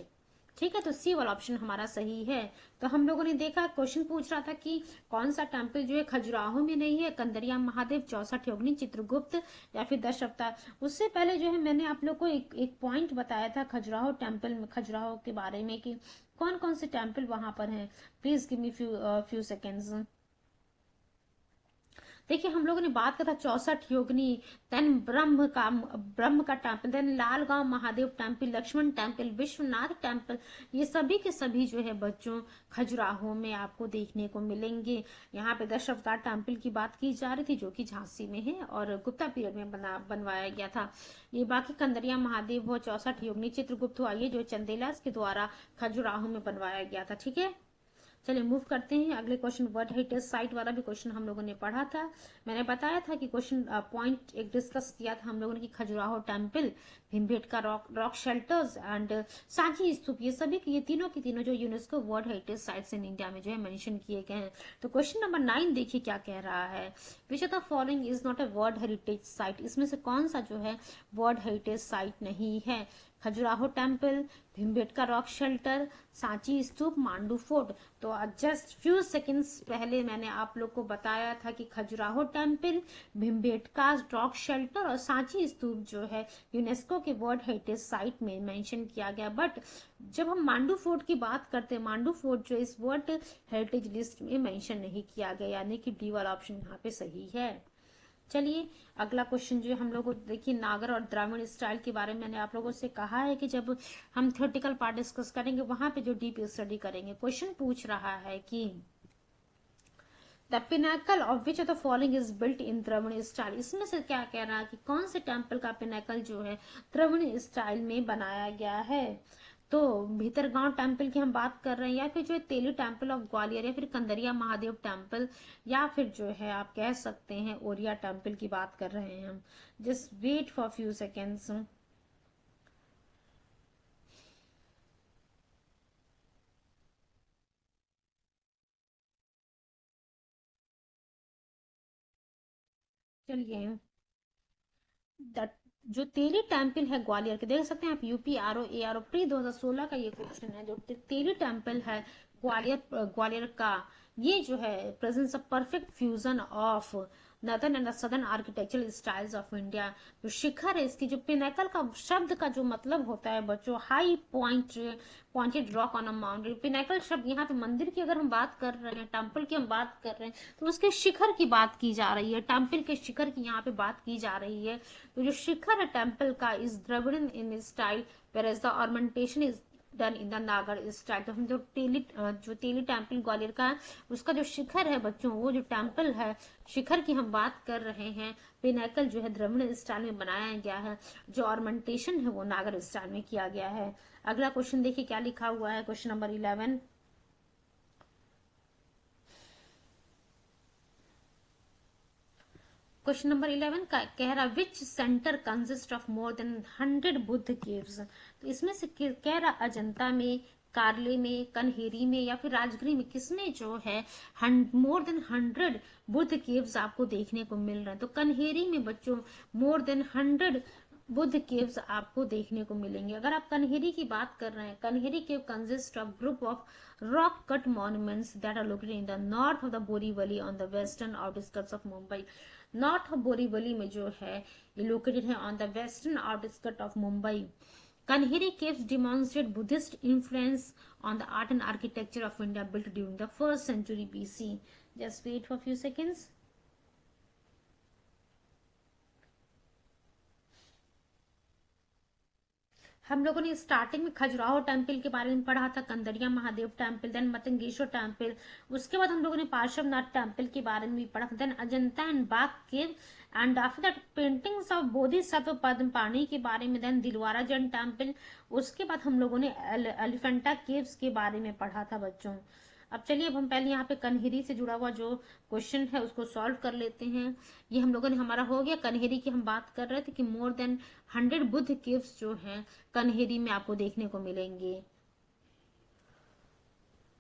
ठीक है, तो सी वाला ऑप्शन हमारा सही है। तो हम लोगों ने देखा क्वेश्चन पूछ रहा था कि कौन सा टेम्पल जो है खजुराहो में नहीं है। कंदरिया महादेव, 64 योगिनी, चित्रगुप्त या फिर 10 अवतार। उससे पहले जो है मैंने आप लोग को एक पॉइंट बताया था खजुराहो टेम्पल में, खजुराहो के बारे में कि कौन कौन से टेम्पल वहां पर हैं। Please give me few seconds. देखिए हम लोगों ने बात करा था 64 योगिनी, देन ब्रह्म का temple, then Lalgaon Mahadev temple, Lakshman temple, Vishwanath temple. ये सभी के सभी जो है बच्चों खजुराहो में आपको देखने को मिलेंगे। यहाँ पे 10 अवतार टेम्पल की बात की जा रही थी जो कि झांसी में है और गुप्ता पीरियड में बनवाया गया था। ये बाकी कंदरिया महादेव हो, 64 योगिनी, चित्रगुप्त हुआ, ये जो चंदेलास के द्वारा खजुराहो में बनवाया गया था। ठीक है, चलिए मूव करते हैं अगले क्वेश्चन। वर्ल्ड हेरिटेज साइट वाला भी क्वेश्चन हम लोगों ने पढ़ा था। मैंने बताया था कि क्वेश्चन पॉइंट एक डिस्कस किया था हम लोगों ने कि Khajuraho temple, Bhimbetka rock shelters and Sanchi stupa, ये सभी ये तीनों की तीनों जो UNESCO world heritage sites in India में जो है मेंशन किए गए हैं। तो क्वेश्चन नंबर 9 देखिए क्या कह रहा है। विच of the following is not a world heritage site. इसमें से कौन सा जो है वर्ल्ड हेरिटेज साइट नहीं है। Khajuraho temple, Bhimbetka rock shelter, Sanchi stupa, Mandu fort. तो जस्ट फ्यू सेकंड्स पहले मैंने आप लोग को बताया था कि Khajuraho temple, Bhimbetka rock shelter और सांची स्तूप जो है यूनेस्को के वर्ल्ड हेरिटेज साइट में मेंशन किया गया। बट जब हम मांडू फोर्ट की बात करते हैं, मांडू फोर्ट जो इस वर्ल्ड हेरिटेज लिस्ट में मेंशन नहीं किया गया, यानी कि डी वाला ऑप्शन यहाँ पे सही है। चलिए अगला क्वेश्चन जो हम लोग देखिए नागर और द्राविड़ स्टाइल के बारे में मैंने आप लोगों से कहा है कि जब हम थ्योरेटिकल पार्ट डिस्कस करेंगे वहां पे जो डीप स्टडी करेंगे। क्वेश्चन पूछ रहा है कि the pinnacle of which of the following is built in Dravid style. इसमें से क्या कह रहा है कि कौन से टेम्पल का पिनाकल जो है द्रविड़ स्टाइल में बनाया गया है। तो भीतरगांव टेम्पल की हम बात कर रहे हैं या फिर जो तेली टेम्पल ऑफ ग्वालियर या फिर कंदरिया महादेव टेम्पल या फिर जो है आप कह सकते हैं ओरिया टेम्पल की बात कर रहे हैं हम। Just wait for few seconds. चलिए जो तेली टेम्पल है ग्वालियर के, देख सकते हैं आप UP R O A R O pre 2016 का ये क्वेश्चन है। जो तेली टेम्पल है ग्वालियर का, ये जो है presence of perfect fusion of northern and southern architectural styles of India. जो शिखर है इसकी, जो पिनेकल का शब्द का जो मतलब होता है बच्चों high pointed rock on a mountain. Pinnacle शब्द यहाँ पे मंदिर की अगर हम बात कर रहे हैं, टेम्पल की हम बात कर रहे हैं तो उसके शिखर की बात की जा रही है, टेम्पल के शिखर की यहाँ पे बात की जा रही है। तो जो शिखर है टेम्पल का is Dravidian in style whereas the ornamentation is done in the Nagar style. तो हम जो तेली टेम्पल ग्वालियर का है उसका जो शिखर है बच्चों, वो जो टेम्पल है शिखर की हम बात कर रहे हैं, पिनेकल जो है द्रविड़ स्टाइल में बनाया गया है। जो ऑर्नामेंटेशन है वो नागर स्टाइल में किया गया है। अगला क्वेश्चन देखिए क्या लिखा हुआ है। Question number 11। क्वेश्चन नंबर 11 का कह रहा विच centre consist of more than 100 Buddha caves. तो इसमें से कह रहा अजंता में कार्ले में, कन्हेरी में या फिर राजगिरी में, किसमें जो है मोर देन 100 बुद्ध केव्स आपको देखने को मिल रहे हैं। तो कन्हेरी में बच्चों मोर देन 100 बुद्ध केव्स आपको देखने को मिलेंगे। अगर आप कन्हेरी की बात कर रहे हैं, Kanheri cave consist of group of rock cut monuments that are located in the north of the Borivali on the western outskirts of Mumbai. North of Borivali में जो है ये लोकेटेड है on the western outskirt of Mumbai. Kanheri caves demonstrate Buddhist influence on the art and architecture of India built during the 1st century BC. Just wait for a few seconds. हम लोगों ने स्टार्टिंग में खजुराहो टेम्पल के बारे में पढ़ा था, Kandariya Mahadev temple, then Matangeshwar temple, उसके बाद हम लोगों ने पार्श्वनाथ टेम्पल के बारे में भी पढ़ा था, then Ajanta and Bagh cave, and after that paintings of Bodhisattva Padmapani के बारे में, देन दिलवारा जैन टेम्पल, उसके बाद हम लोगों ने एलिफेंटा केव्स के बारे में पढ़ा था बच्चों। अब चलिए अब हम पहले यहाँ पे कन्हेरी से जुड़ा हुआ जो क्वेश्चन है उसको सॉल्व कर लेते हैं। ये हम लोगों ने हमारा हो गया। कन्हेरी की हम बात कर रहे थे कि मोर देन 100 बुद्ध केव्स जो हैं कन्हेरी में आपको देखने को मिलेंगे।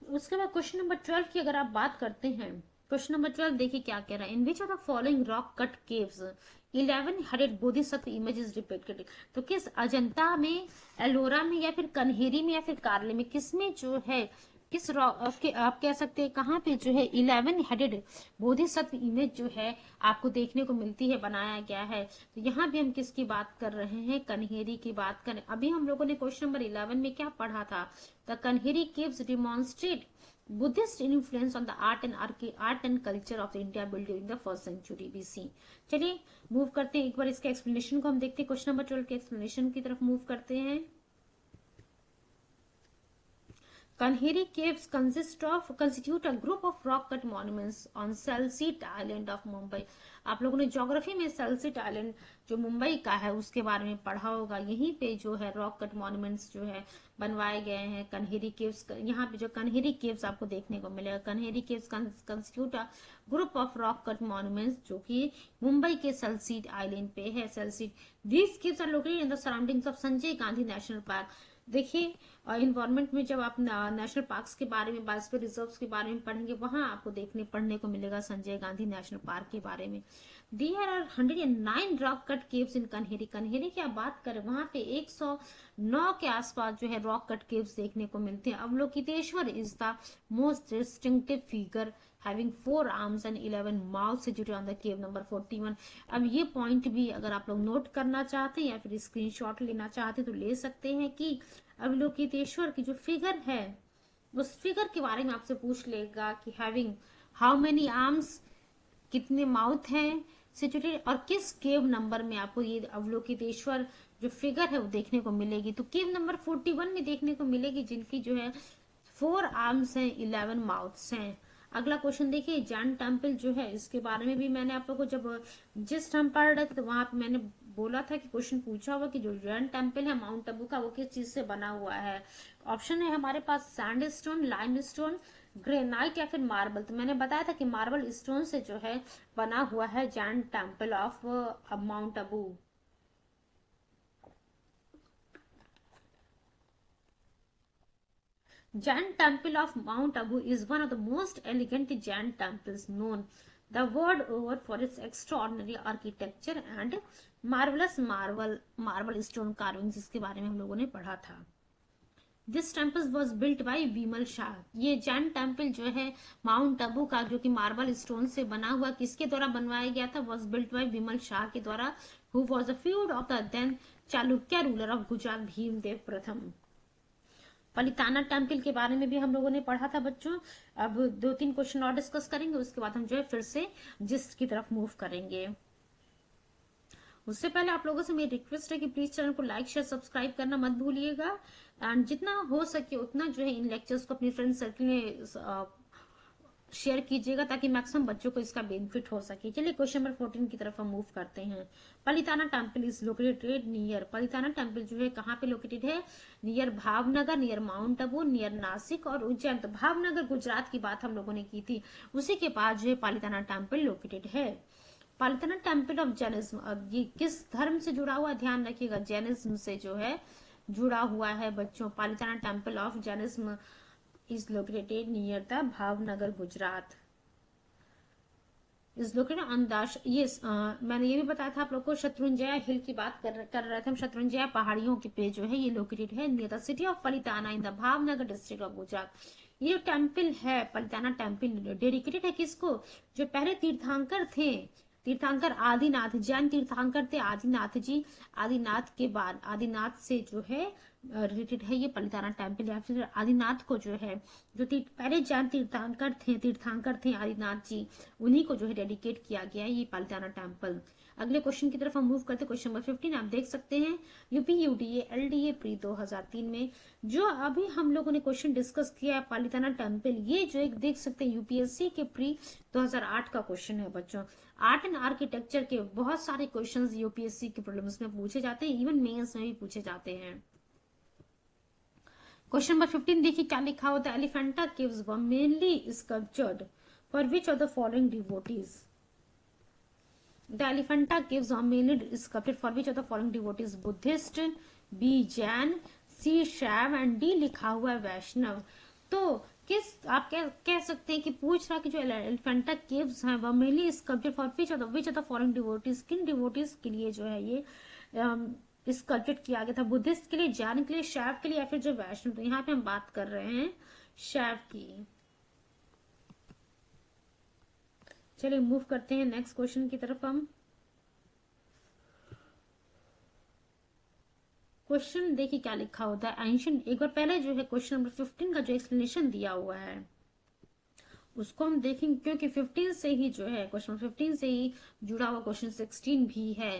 उसके बाद क्वेश्चन नंबर 12 की अगर आप बात करते हैं, क्वेश्चन नंबर 12 देखिए क्या कह रहा है। In which of the following rock cut caves 1100 Bodhisattva images depicted. तो किस अजंता में, एलोरा में या फिर कन्हेरी में या फिर कार्ले में, किसमें जो है किस आप कह सकते हैं कहाँ पे जो है 11 हेडेड बोधिसत्व इमेज जो है आपको देखने को मिलती है, बनाया गया है। तो यहाँ भी हम किसकी बात कर रहे हैं, कन्हेरी की बात करें। अभी हम लोगों ने क्वेश्चन नंबर 11 में क्या पढ़ा था, the Kanheri caves demonstrate Buddhist influence on the art and culture of India build during the 1st century BC। चलिए मूव करते हैं, एक बार इसके एक्सप्लेनेशन को हम देखते हैं। क्वेश्चन नंबर 12 के एक्सप्लेनेशन की तरफ मूव करते हैं। Kanheri caves constitute a group of rock cut monuments on Salsette Island of Mumbai। आप लोगों ने ज्योग्राफी में सेल्सिट आइलैंड जो मुंबई का है उसके बारे में पढ़ा होगा। यहीं पे जो है रॉक कट मॉन्यूमेंट्स जो है बनवाए गए हैं। कन्हेरी केव्स, यहाँ पे जो कन्हेरी केव्स आपको देखने को मिलेगा। Kanheri caves constitute a group of rock cut monuments जो कि मुंबई के सेल्सिट आइलैंड पे है। Salsette these caves are located in the surroundings of Sanjay Gandhi national park. देखिए इन्वायरमेंट में जब आप नेशनल पार्क्स के बारे में, बायोस्फीयर रिजर्व्स के बारे में पढ़ेंगे, वहां आपको पढ़ने को मिलेगा संजय गांधी नेशनल पार्क के बारे में। There are 109 rock cut caves in Kanheri. Kanheri की आप बात करें वहां पे 109 के आसपास जो है रॉक कट केव्स देखने को मिलते हैं। Avalokiteshvara is the most distinctive figure having 4 arms and 11 mouths situated on the cave number 41। अब ये पॉइंट भी अगर आप लोग नोट करना चाहते हैं या फिर स्क्रीनशॉट लेना चाहते हैं तो ले सकते हैं कि अवलोकितेश्वर की जो फिगर है उस फिगर के बारे में आपसे पूछ लेगा कि हैविंग हाउ मेनी आर्म्स, कितने माउथ हैं सिचुएटेड, और किस केव नंबर में आपको ये अवलोकितेश्वर जो फिगर है वो देखने को मिलेगी। तो केव नंबर 41 में देखने को मिलेगी जिनकी जो है 4 आर्म्स हैं, 11 माउथ्स हैं। अगला क्वेश्चन देखिए, जैन टेम्पल जो है इसके बारे में भी मैंने आप लोगों को जब जिस हम पढ़ रहे थे तो वहां पे मैंने बोला था कि क्वेश्चन पूछा हुआ कि जो जैन टेम्पल है माउंट आबू का वो किस चीज से बना हुआ है। ऑप्शन है हमारे पास सैंडस्टोन, लाइमस्टोन, ग्रेनाइट या फिर मार्बल। तो मैंने बताया था कि मार्बल स्टोन से जो है बना हुआ है Jain temple of mount Abu. Jain Temple of Mount Abu is one of the most elegant Jain temples known the world over for its extraordinary architecture and marvelous marble stone carvings, इसके बारे में हम लोगों ने पढ़ा था। This temple was built by विमल शाह। ये जैन टेम्पल जो है माउंट आबू का जो कि मार्बल स्टोन से बना हुआ किसके द्वारा बनवाया गया था, was built by विमल शाह के द्वारा, who was a feud of the then Chalukya ruler of Gujarat Bhimdev प्रथम। पलिताना टेम्पल के बारे में भी हम लोगों ने पढ़ा था बच्चों। अब 2-3 क्वेश्चन और डिस्कस करेंगे, उसके बाद हम जो है फिर से जिस्ट की तरफ मूव करेंगे। उससे पहले आप लोगों से मेरी रिक्वेस्ट है कि प्लीज चैनल को लाइक शेयर सब्सक्राइब करना मत भूलिएगा, एंड जितना हो सके उतना जो है इन लेक्चर्स को अपने फ्रेंड सर्कल में शेयर कीजिएगा ताकि मैक्सिमम बच्चों को इसका बेनिफिट हो सके। चलिए क्वेश्चन नंबर 14 की तरफ हम मूव करते हैं। Palitana temple is located near. Palitana temple जो है कहाँ पे लोकेटेड है, near Bhavnagar, near mount Abu, near Nashik और उज्जैन। तो भावनगर गुजरात की बात हम लोगों ने की थी, उसी के पास जो है पलिताना टेम्पल लोकेटेड है। पलिताना टेम्पल ऑफ जैनिज्म, अब ये किस धर्म से जुड़ा हुआ ध्यान रखिएगा, जैनिज्म से जो है जुड़ा हुआ है बच्चों? Palitana temple of Jainism is located near the Bhavnagar, Gujarat. Is located on दाश, ये मैंने ये भी बताया था आप लोग को, शत्रुंजय हिल की बात कर रहे थे हम। शत्रुंजय पहाड़ियों के पे जो है ये लोकेटेड है near the city of Palitana in the Bhavnagar district of Gujarat. ये जो टेम्पल है पलिताना टेम्पल डेडिकेटेड है किसको? जो पहले तीर्थंकर थे, तीर्थंकर आदिनाथ, जैन तीर्थंकर थे आदिनाथ जी। आदिनाथ के बाद आदिनाथ से जो है रिलेटेड है ये पलिताना टेम्पल, या फिर आदिनाथ को जो है जो पहले जैन तीर्थंकर थे आदिनाथ जी, उन्हीं को जो है डेडिकेट किया गया है ये पालिताना टेम्पल। अगले क्वेश्चन की तरफ हम मूव करते हैं। क्वेश्चन नंबर 15 आप देख सकते हैं, यूपी यूडीए एलडीए प्री 2003 में जो अभी हम लोगों ने क्वेश्चन डिस्कस किया है पालिताना टेम्पल, ये जो एक देख सकते हैं यूपीएससी के प्री 2008 का क्वेश्चन है बच्चों। आर्ट एंड आर्किटेक्चर के बहुत सारे क्वेश्चन यूपीएससी के प्रीलिम्स में पूछे जाते हैं, इवन मेंस में भी पूछे जाते हैं। क्वेश्चन नंबर 15 देखिए क्या लिखा होता है, Elephanta caves were mainly sculptured for which of the following devotees? The Elephanta caves were mainly sculptured for which of the following devotees? Buddhist, B Jain, C Shaiva and D लिखा हुआ है वैष्णव। तो किस आप कह सकते हैं कि पूछ रहा कि जो एलिफेंटा केव्स हैं वह mainly sculptured for which of the following devotees, किन डिवोटीज के लिए जो है ये स्कल्पचर्ड किया गया था? बुद्धिस्ट के लिए, जैन के लिए, शैव के लिए, या फिर जो वैष्णव? तो यहाँ पे हम बात कर रहे हैं शैव की। चलिए मूव करते हैं नेक्स्ट क्वेश्चन की तरफ हम। क्वेश्चन देखिए क्या लिखा होता है, एंशिएंट, एक बार पहले जो है क्वेश्चन नंबर 15 का जो एक्सप्लेनेशन दिया हुआ है उसको हम देखेंगे, क्योंकि 15 से ही जो है क्वेश्चन 15 से ही जुड़ा हुआ क्वेश्चन 16 भी है।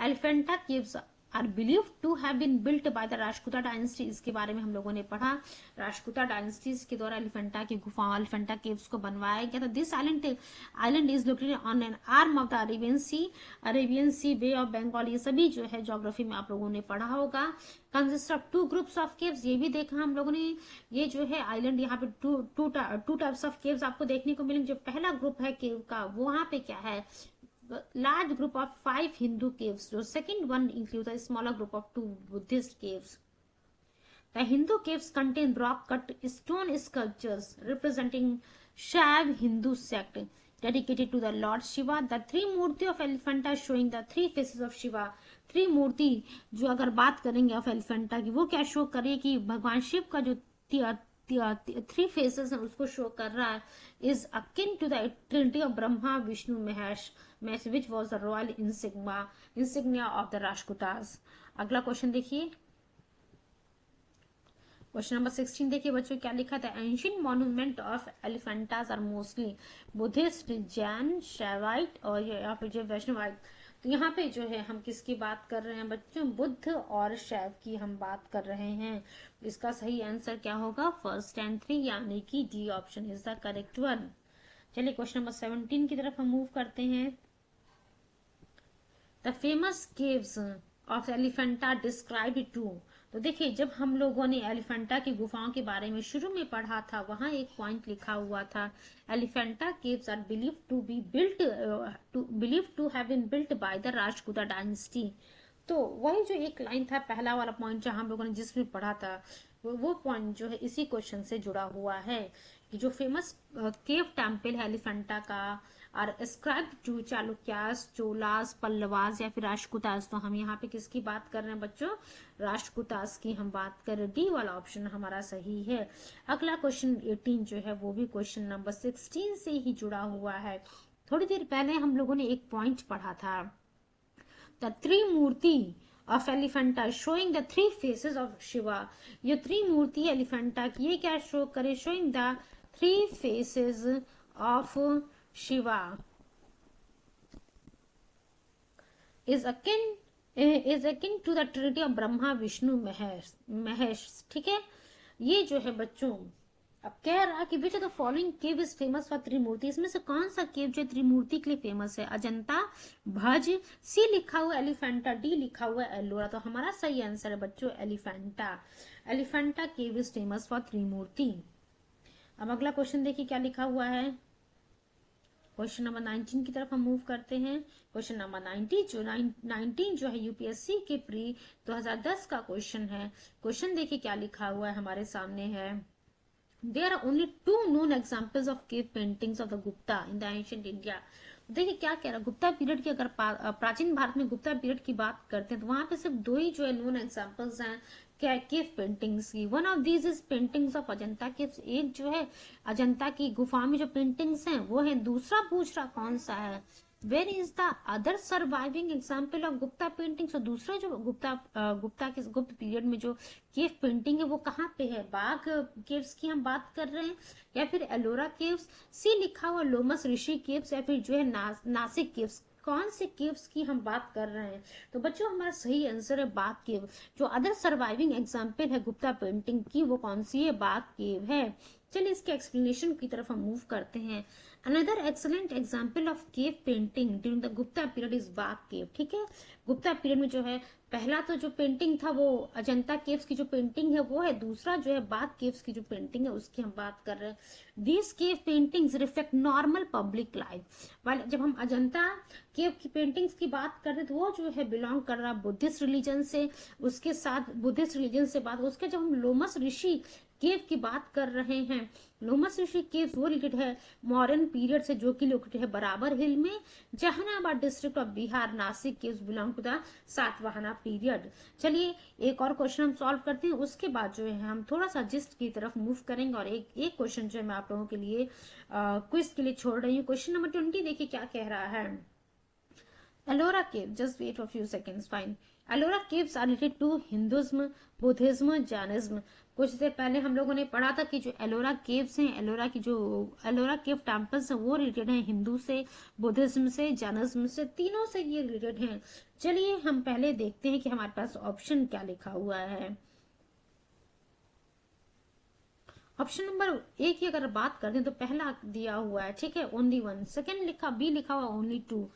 Elephanta caves are believe to have been built by the Rajputa dynasty, इसके बारे में हम लोगों ने पढ़ा। राजपूता डायनेस्टीज के द्वारा एलिफेंटा की गुफाओं, एलिफेंटा केव्स को बनवाया गया था। This island is located on an arm of the Arabian Sea, Bay of Bengal, ये सभी जो है ज्योग्राफी में आप लोगों ने पढ़ा होगा। Consist of 2 groups of caves, ये भी देखा हम लोगों ने। ये जो है आइलैंड, यहाँ पे टू टाइप्स ऑफ केव्स आपको देखने को मिलेंगे। जो पहला ग्रुप है केव का, वो वहां पे क्या है, large group of 5 Hindu caves. The second one includes a smaller group of 2 Buddhist caves. The Hindu caves contain rock-cut stone sculptures representing Shaiv Hindu sect dedicated to the Lord Shiva. The 3 Murthy of Elephanta showing the 3 faces of Shiva. 3 मूर्ति जो अगर बात करेंगे ऑफ एलिफेंटा की, वो क्या शो करे कि भगवान शिव का जो 3 फेसेस है उसको शो कर रहा है। Is akin to the trinity of Brahma Vishnu Mahesh, which was the royal insignia of the Rajputas. अगला क्वेश्चन देखिए, क्वेश्चन नंबर 16 देखिए बच्चों क्या लिखा था, ancient monument of Elephantas are mostly Buddhist, Jain, Shaivite और या फिर जो वैष्णवाइट। तो यहाँ पे जो है हम किसकी बात कर रहे हैं बच्चों, बुद्ध और शैव की हम बात कर रहे हैं। इसका सही आंसर क्या होगा, फर्स्ट एंड 3 यानी कि D option is the correct one. चलिए क्वेश्चन नंबर 17 की तरफ हम मूव करते हैं। The famous caves of Elephanta describe to. तो देखिए जब हम लोगों ने एलिफेंटा की गुफाओं के बारे में शुरू में पढ़ा था, वहां एक पॉइंट लिखा हुआ था, Elephanta caves are believe to have been built by the Rajputa dynasty. तो वही जो एक लाइन था, पहला वाला पॉइंट जहां हम लोगों ने जिसमें पढ़ा था, वो पॉइंट जो है इसी क्वेश्चन से जुड़ा हुआ है कि जो फेमस केव टेम्पल है एलिफेंटा का और एस्क्राइब टू चालुक्यास, चोलास, पल्लवास या फिर राष्ट्रकूटास। तो हम यहाँ पे किसकी बात कर रहे हैं बच्चों, राष्ट्रकूटास की हम बात कर रहे हैं। डी वाला ऑप्शन हमारा सही है। अगला क्वेश्चन 18 जो है वो भी क्वेश्चन नंबर 16 से ही जुड़ा हुआ है। थोड़ी देर पहले हम लोगों ने एक पॉइंट पढ़ा था, the 3 murti of Elephanta showing the 3 faces of Shiva. ये 3 मूर्ति एलिफेंटा की ये क्या शो करे, showing the 3 faces of Shiva is akin to the trinity of Brahma Vishnu Mahesh. ठीक है, ये जो है बच्चों अब कह रहा कि which of the following cave is famous for Trimurti, इसमें से कौन सा केव जो त्रिमूर्ति के लिए फेमस है, अजंता, भज, सी लिखा हुआ एलिफेंटा, डी लिखा हुआ एलोरा। तो हमारा सही आंसर है बच्चों Elephanta. Elephanta cave is famous for Trimurti. अब अगला क्वेश्चन देखिए क्या लिखा हुआ है, क्वेश्चन नंबर 19 की तरफ हम मूव करते हैं। क्वेश्चन नंबर 19 जो है यूपीएससी के प्री 2010 का क्वेश्चन है। क्वेश्चन देखिए क्या लिखा हुआ है हमारे सामने है। There are only two known examples of cave paintings of the Gupta in the ancient India. देखिए क्या कह रहा है, गुप्ता पीरियड की अगर प्राचीन भारत में गुप्ता पीरियड की बात करते हैं तो वहां पे सिर्फ दो ही जो है नोन एग्जांपल्स हैं क्या केव पेंटिंग्स की। One of these is paintings of Ajanta caves. एक जो है अजंता की गुफा में जो पेंटिंग्स हैं वो है। दूसरा पूछ रहा कौन सा है, where is the other surviving example of Gupta painting. तो दूसरा जो गुप्ता के गुप्त पीरियड में जो केव पेंटिंग है वो कहाँ पे है, बाघ केव्स की हम बात कर रहे हैं या फिर एलोरा केव्स। सी लिखा हुआ लोमस ऋषि केव्स या फिर जो है नासिक केव्स। कौन से केव्स की हम बात कर रहे हैं, तो बच्चों हमारा सही आंसर है बाघ केव। जो अदर सर्वाइविंग एग्जाम्पल है गुप्ता पेंटिंग की वो कौन सी है, बाघ केव है। चलिए इसके एक्सप्लेनेशन की तरफ हम मूव करते हैं। Another excellent example of cave painting during the Gupta period is बाघ केव। ठीक है, गुप्ता पीरियड में जो है पहला तो जो पेंटिंग था वो अजंता केव्स की जो पेंटिंग है वो है। दूसरा जो है बाघ केव्स की जो पेंटिंग है उसकी हम बात कर रहे हैं। These cave paintings reflect normal public life. वाले जब हम अजंता केव की पेंटिंग्स की बात करते तो वो जो है बिलोंग कर रहा बुद्धिस्ट रिलीजन से, उसके साथ बुद्धिस्ट रिलीजन से बात। उसके जब हम लोमस ऋषि केव की बात कर रहे हैं, लोमस ऋषि केव वो रिलेटेड है मॉडर्न पीरियड से जो कि लोकेटेड है बराबर हिल में, Jahanabad district of Bihar. Nasik caves belong to the Satavahana period. चलिए एक और क्वेश्चन हम सॉल्व करते हैं, उसके बाद जो है हम थोड़ा सा जिस्ट की तरफ मूव करेंगे और एक क्वेश्चन जो है मैं आप लोगों के लिए क्विज के लिए छोड़ रही हूँ। क्वेश्चन नंबर 20 देखिए क्या कह रहा है। Ellora cave, just wait for few seconds, fine. Ellora caves are related to Hinduism, Buddhism, Jainism. कुछ देर पहले हम लोगों ने पढ़ा था कि जो एलोरा केव्स हैं, एलोरा केव टेम्पल्स हैं वो रिलेटेड हैं हिंदू से, बुद्धिज्म से, जैनिज्म से, तीनों से ये रिलेटेड हैं। चलिए हम पहले देखते हैं कि हमारे पास ऑप्शन क्या लिखा हुआ है। ऑप्शन नंबर ए की अगर बात करते हैं तो पहला दिया हुआ है, ठीक है, ओनली वन। सेकेंड बी लिखा हुआ ओनली टू।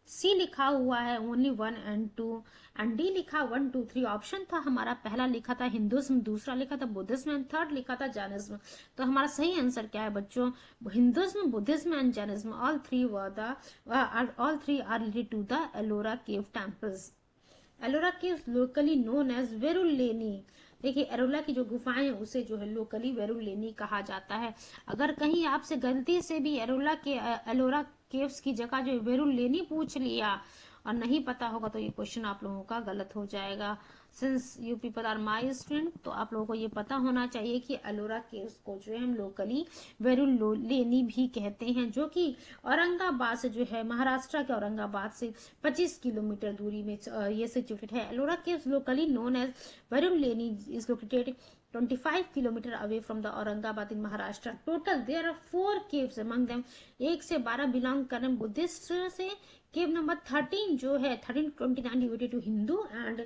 सी लिखा हुआ है ओनली 1 and 2 एंड डी लिखा 1 2 3। ऑप्शन था हमारा पहला लिखा था हिंदुज्म, दूसरा लिखा था बुद्धिज्म एंड थर्ड लिखा था जैनिज्म। तो हमारा सही आंसर क्या है बच्चों, Hinduism, Buddhism and Jainism, all three are related to the Ellora cave temples. Ellora caves locally known as Verulleni. देखिए एलोरा की जो गुफाएं हैं उसे जो है लोकली वेरुलेनी कहा जाता है। अगर कहीं आपसे गलती से भी एलोरा केव्स की जगह जो वेरुलेनी पूछ लिया और नहीं पता होगा तो ये क्वेश्चन आप लोगों का गलत हो जाएगा। Since you people are my student तो आप लोगों को ये पता होना चाहिए कि एलोरा केव्स को जो है हम लोकली वेरुलेनी भी कहते हैं, जो कि औरंगाबाद से जो है महाराष्ट्र के औरंगाबाद से 25 किलोमीटर दूरी में ये सिचुएटेड है। Ellora caves locally known as Verulleni is located 25 kilometre away from the Aurangabad in Maharashtra. Total there are 4 caves among them. 1 से 12 बिलोंग कर रहे हैं बुद्धिस्ट से। केव नंबर 13 जो है 13 to 29 divided to Hindu and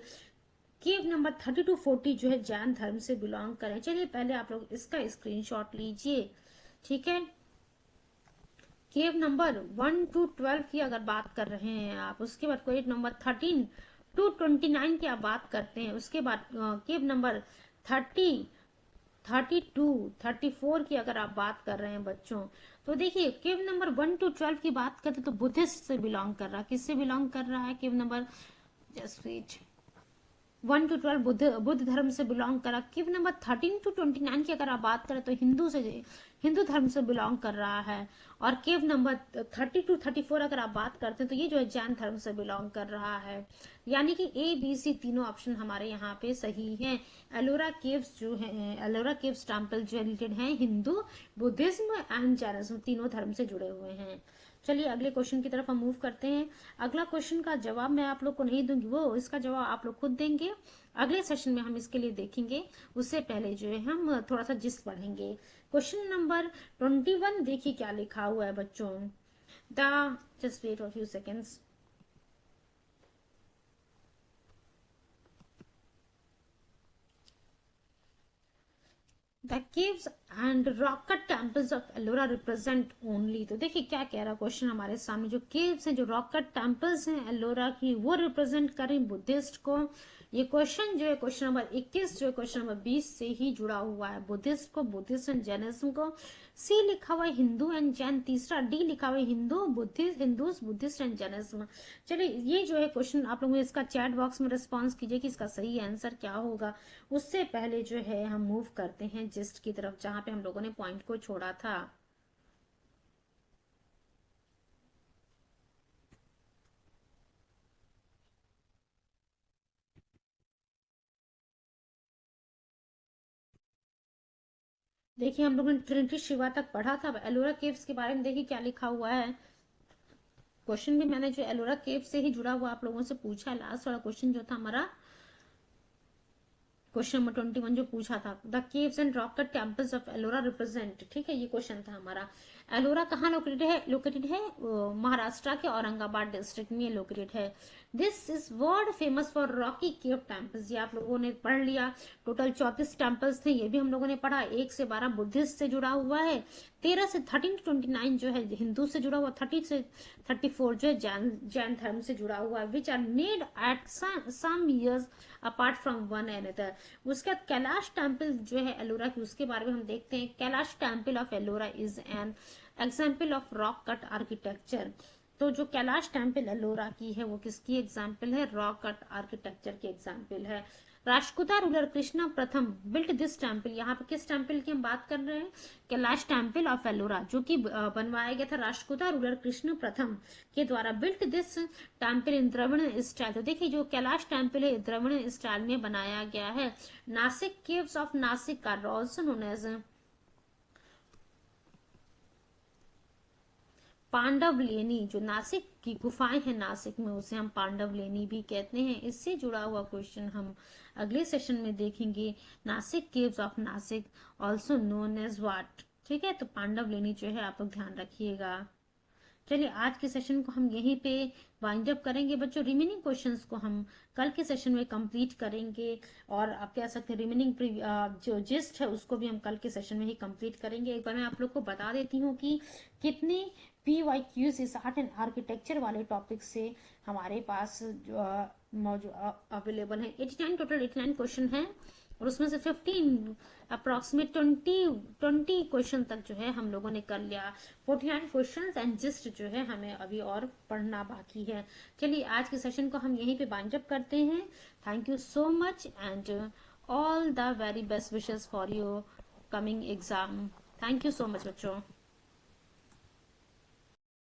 cave number 30 to 40 जो है जैन धर्म से बिलोंग करें। चलिए पहले आप लोग इसका स्क्रीनशॉट लीजिए, ठीक है। केव नंबर 1 to 12 की अगर बात कर रहे हैं आप, उसके बाद केव नंबर 13 to 29 की आप बात करते हैं, उसके बाद केव नंबर 30, 32, 34 की अगर आप बात कर रहे हैं बच्चों, तो देखिए केव नंबर 1 to 12 की बात करते तो बुद्धिस्ट से बिलोंग कर रहा है। किससे बिलोंग कर रहा है cave number, just wait, 1 to 12 Buddh धर्म से बिलोंग करा। केव नंबर 13 to 29 की अगर आप बात करें तो हिंदू धर्म से बिलोंग कर रहा है। और केव नंबर 30 to 34 अगर आप बात करते हैं तो ये जो है जैन धर्म से बिलोंग कर रहा है। यानी कि ए बी सी तीनों ऑप्शन हमारे यहाँ पे सही हैं। एलोरा केव्स जो है, एलोरा केव्स टेम्पल जो रिलेटेड है हिंदू, बुद्धिज्म एंड जैनिज्म तीनों धर्म से जुड़े हुए हैं। चलिए अगले क्वेश्चन की तरफ हम मूव करते हैं। अगला क्वेश्चन का जवाब मैं आप लोग को नहीं दूंगी, वो इसका जवाब आप लोग खुद देंगे। अगले सेशन में हम इसके लिए देखेंगे, उससे पहले जो है हम थोड़ा सा जिस्ट पढ़ेंगे। क्वेश्चन नंबर 21 देखिए क्या लिखा हुआ है बच्चों। Just wait for few seconds. The caves and rock cut temples of Ellora represent only. तो देखिए क्या कह रहा क्वेश्चन हमारे सामने, जो केव्स हैं, जो रॉक कट टेम्पल्स हैं एलोरा की, वो रिप्रेजेंट करें बुद्धिस्ट को। ये क्वेश्चन जो है क्वेश्चन नंबर 21 जो है क्वेश्चन नंबर 20 से ही जुड़ा हुआ है, बुद्धिस्ट को, बुद्धिस्ट एंड जैनिज्म को। सी लिखा हुआ है हिंदू एंड जैन, तीसरा डी लिखा हुआ है Hindu Buddhist, Hindus Buddhist and Jainism. चलिए ये जो है क्वेश्चन आप लोग इसका चैट बॉक्स में रिस्पॉन्स कीजिए कि इसका सही आंसर क्या होगा। उससे पहले जो है हम मूव करते हैं जिस्ट की तरफ, जहां पे हम लोगों ने पॉइंट को छोड़ा था। देखिए हम लोगों ने ट्रिनिटी शिवा तक पढ़ा था। एलोरा केव्स के बारे में देखिए क्या लिखा हुआ है। क्वेश्चन भी मैंने जो एलोरा केव से ही जुड़ा हुआ आप लोगों से पूछा है। लास्ट वाला क्वेश्चन जो था हमारा क्वेश्चन नंबर 21 जो पूछा था, the caves and rock cut temples of Ellora represent, ठीक है, ये क्वेश्चन था हमारा। एलोरा कहाँ लोकेटेड है? लोकेटेड है महाराष्ट्र के औरंगाबाद डिस्ट्रिक्ट में लोकेटेड है। This is world famous for Rocky cave temples, ये आप लोगों ने पढ़ लिया। टोटल 34 टेम्पल्स थे, ये भी हम लोगों ने पढ़ा। 1 से 12 बुद्धिस्ट से जुड़ा हुआ है, 13 से 13 to 29 जो है हिंदू से जुड़ा हुआ, 30 से 34 जो है जैन धर्म से जुड़ा हुआ है, which are made at some years apart from one another. उसके बाद कैलाश टेम्पल जो है एलोरा की, उसके बारे में हम देखते हैं। Kailash temple of Ellora is an example of rock cut architecture. तो जो कैलाश टेम्पल एलोरा की है वो किसकी एग्जाम्पल है? रॉक कट आर्किटेक्चर की एग्जाम्पल है। राष्ट्रकूटा रूलर कृष्ण प्रथम बिल्ट दिस टेम्पल, यहाँ पे किस टेम्पल की हम बात कर रहे हैं? कैलाश टेम्पल ऑफ एलोरा, जो कि बनवाया गया था राष्ट्रकूटा रूलर कृष्ण प्रथम के द्वारा। Built this temple in Dravid style. तो देखिए जो कैलाश टेम्पल है द्रविड़ स्टाइल में बनाया गया है। Nasik caves of Nasik are also known as Pandav Leni. जो नासिक की गुफाएं हैं नासिक में, उसे हम पांडव लेनी भी कहते हैं। इससे जुड़ा हुआ क्वेश्चन हम अगले सेशन में देखेंगे। Nasik caves of Nasik also known as what, ठीक है। तो पांडव लेनी जो है आप लोग ध्यान रखिएगा। चलिए आज के सेशन को हम यहीं पे वाइंड अप करेंगे बच्चों। रिमेनिंग क्वेश्चंस को हम कल के सेशन में कंप्लीट करेंगे, और आप कह सकते हैं रिमेनिंग जो जिस्ट है उसको भी हम कल के सेशन में ही कंप्लीट करेंगे। एक बार मैं आप लोग को बता देती हूँ कि कितने PYQs इस आर्ट एंड आर्किटेक्चर वाले टॉपिक से हमारे पास अवेलेबल है। 89 टोटल 89 क्वेश्चन है, और उसमें से 15 अप्रोक्सीमेट 20 क्वेश्चन तक जो है हम लोगों ने कर लिया। 49 क्वेश्चन एंड जिस्ट जो है हमें अभी और पढ़ना बाकी है। चलिए आज के सेशन को हम यहीं पे बाइंड अप करते हैं। Thank you so much and all the very best wishes for your coming exam. Thank you so much बच्चों।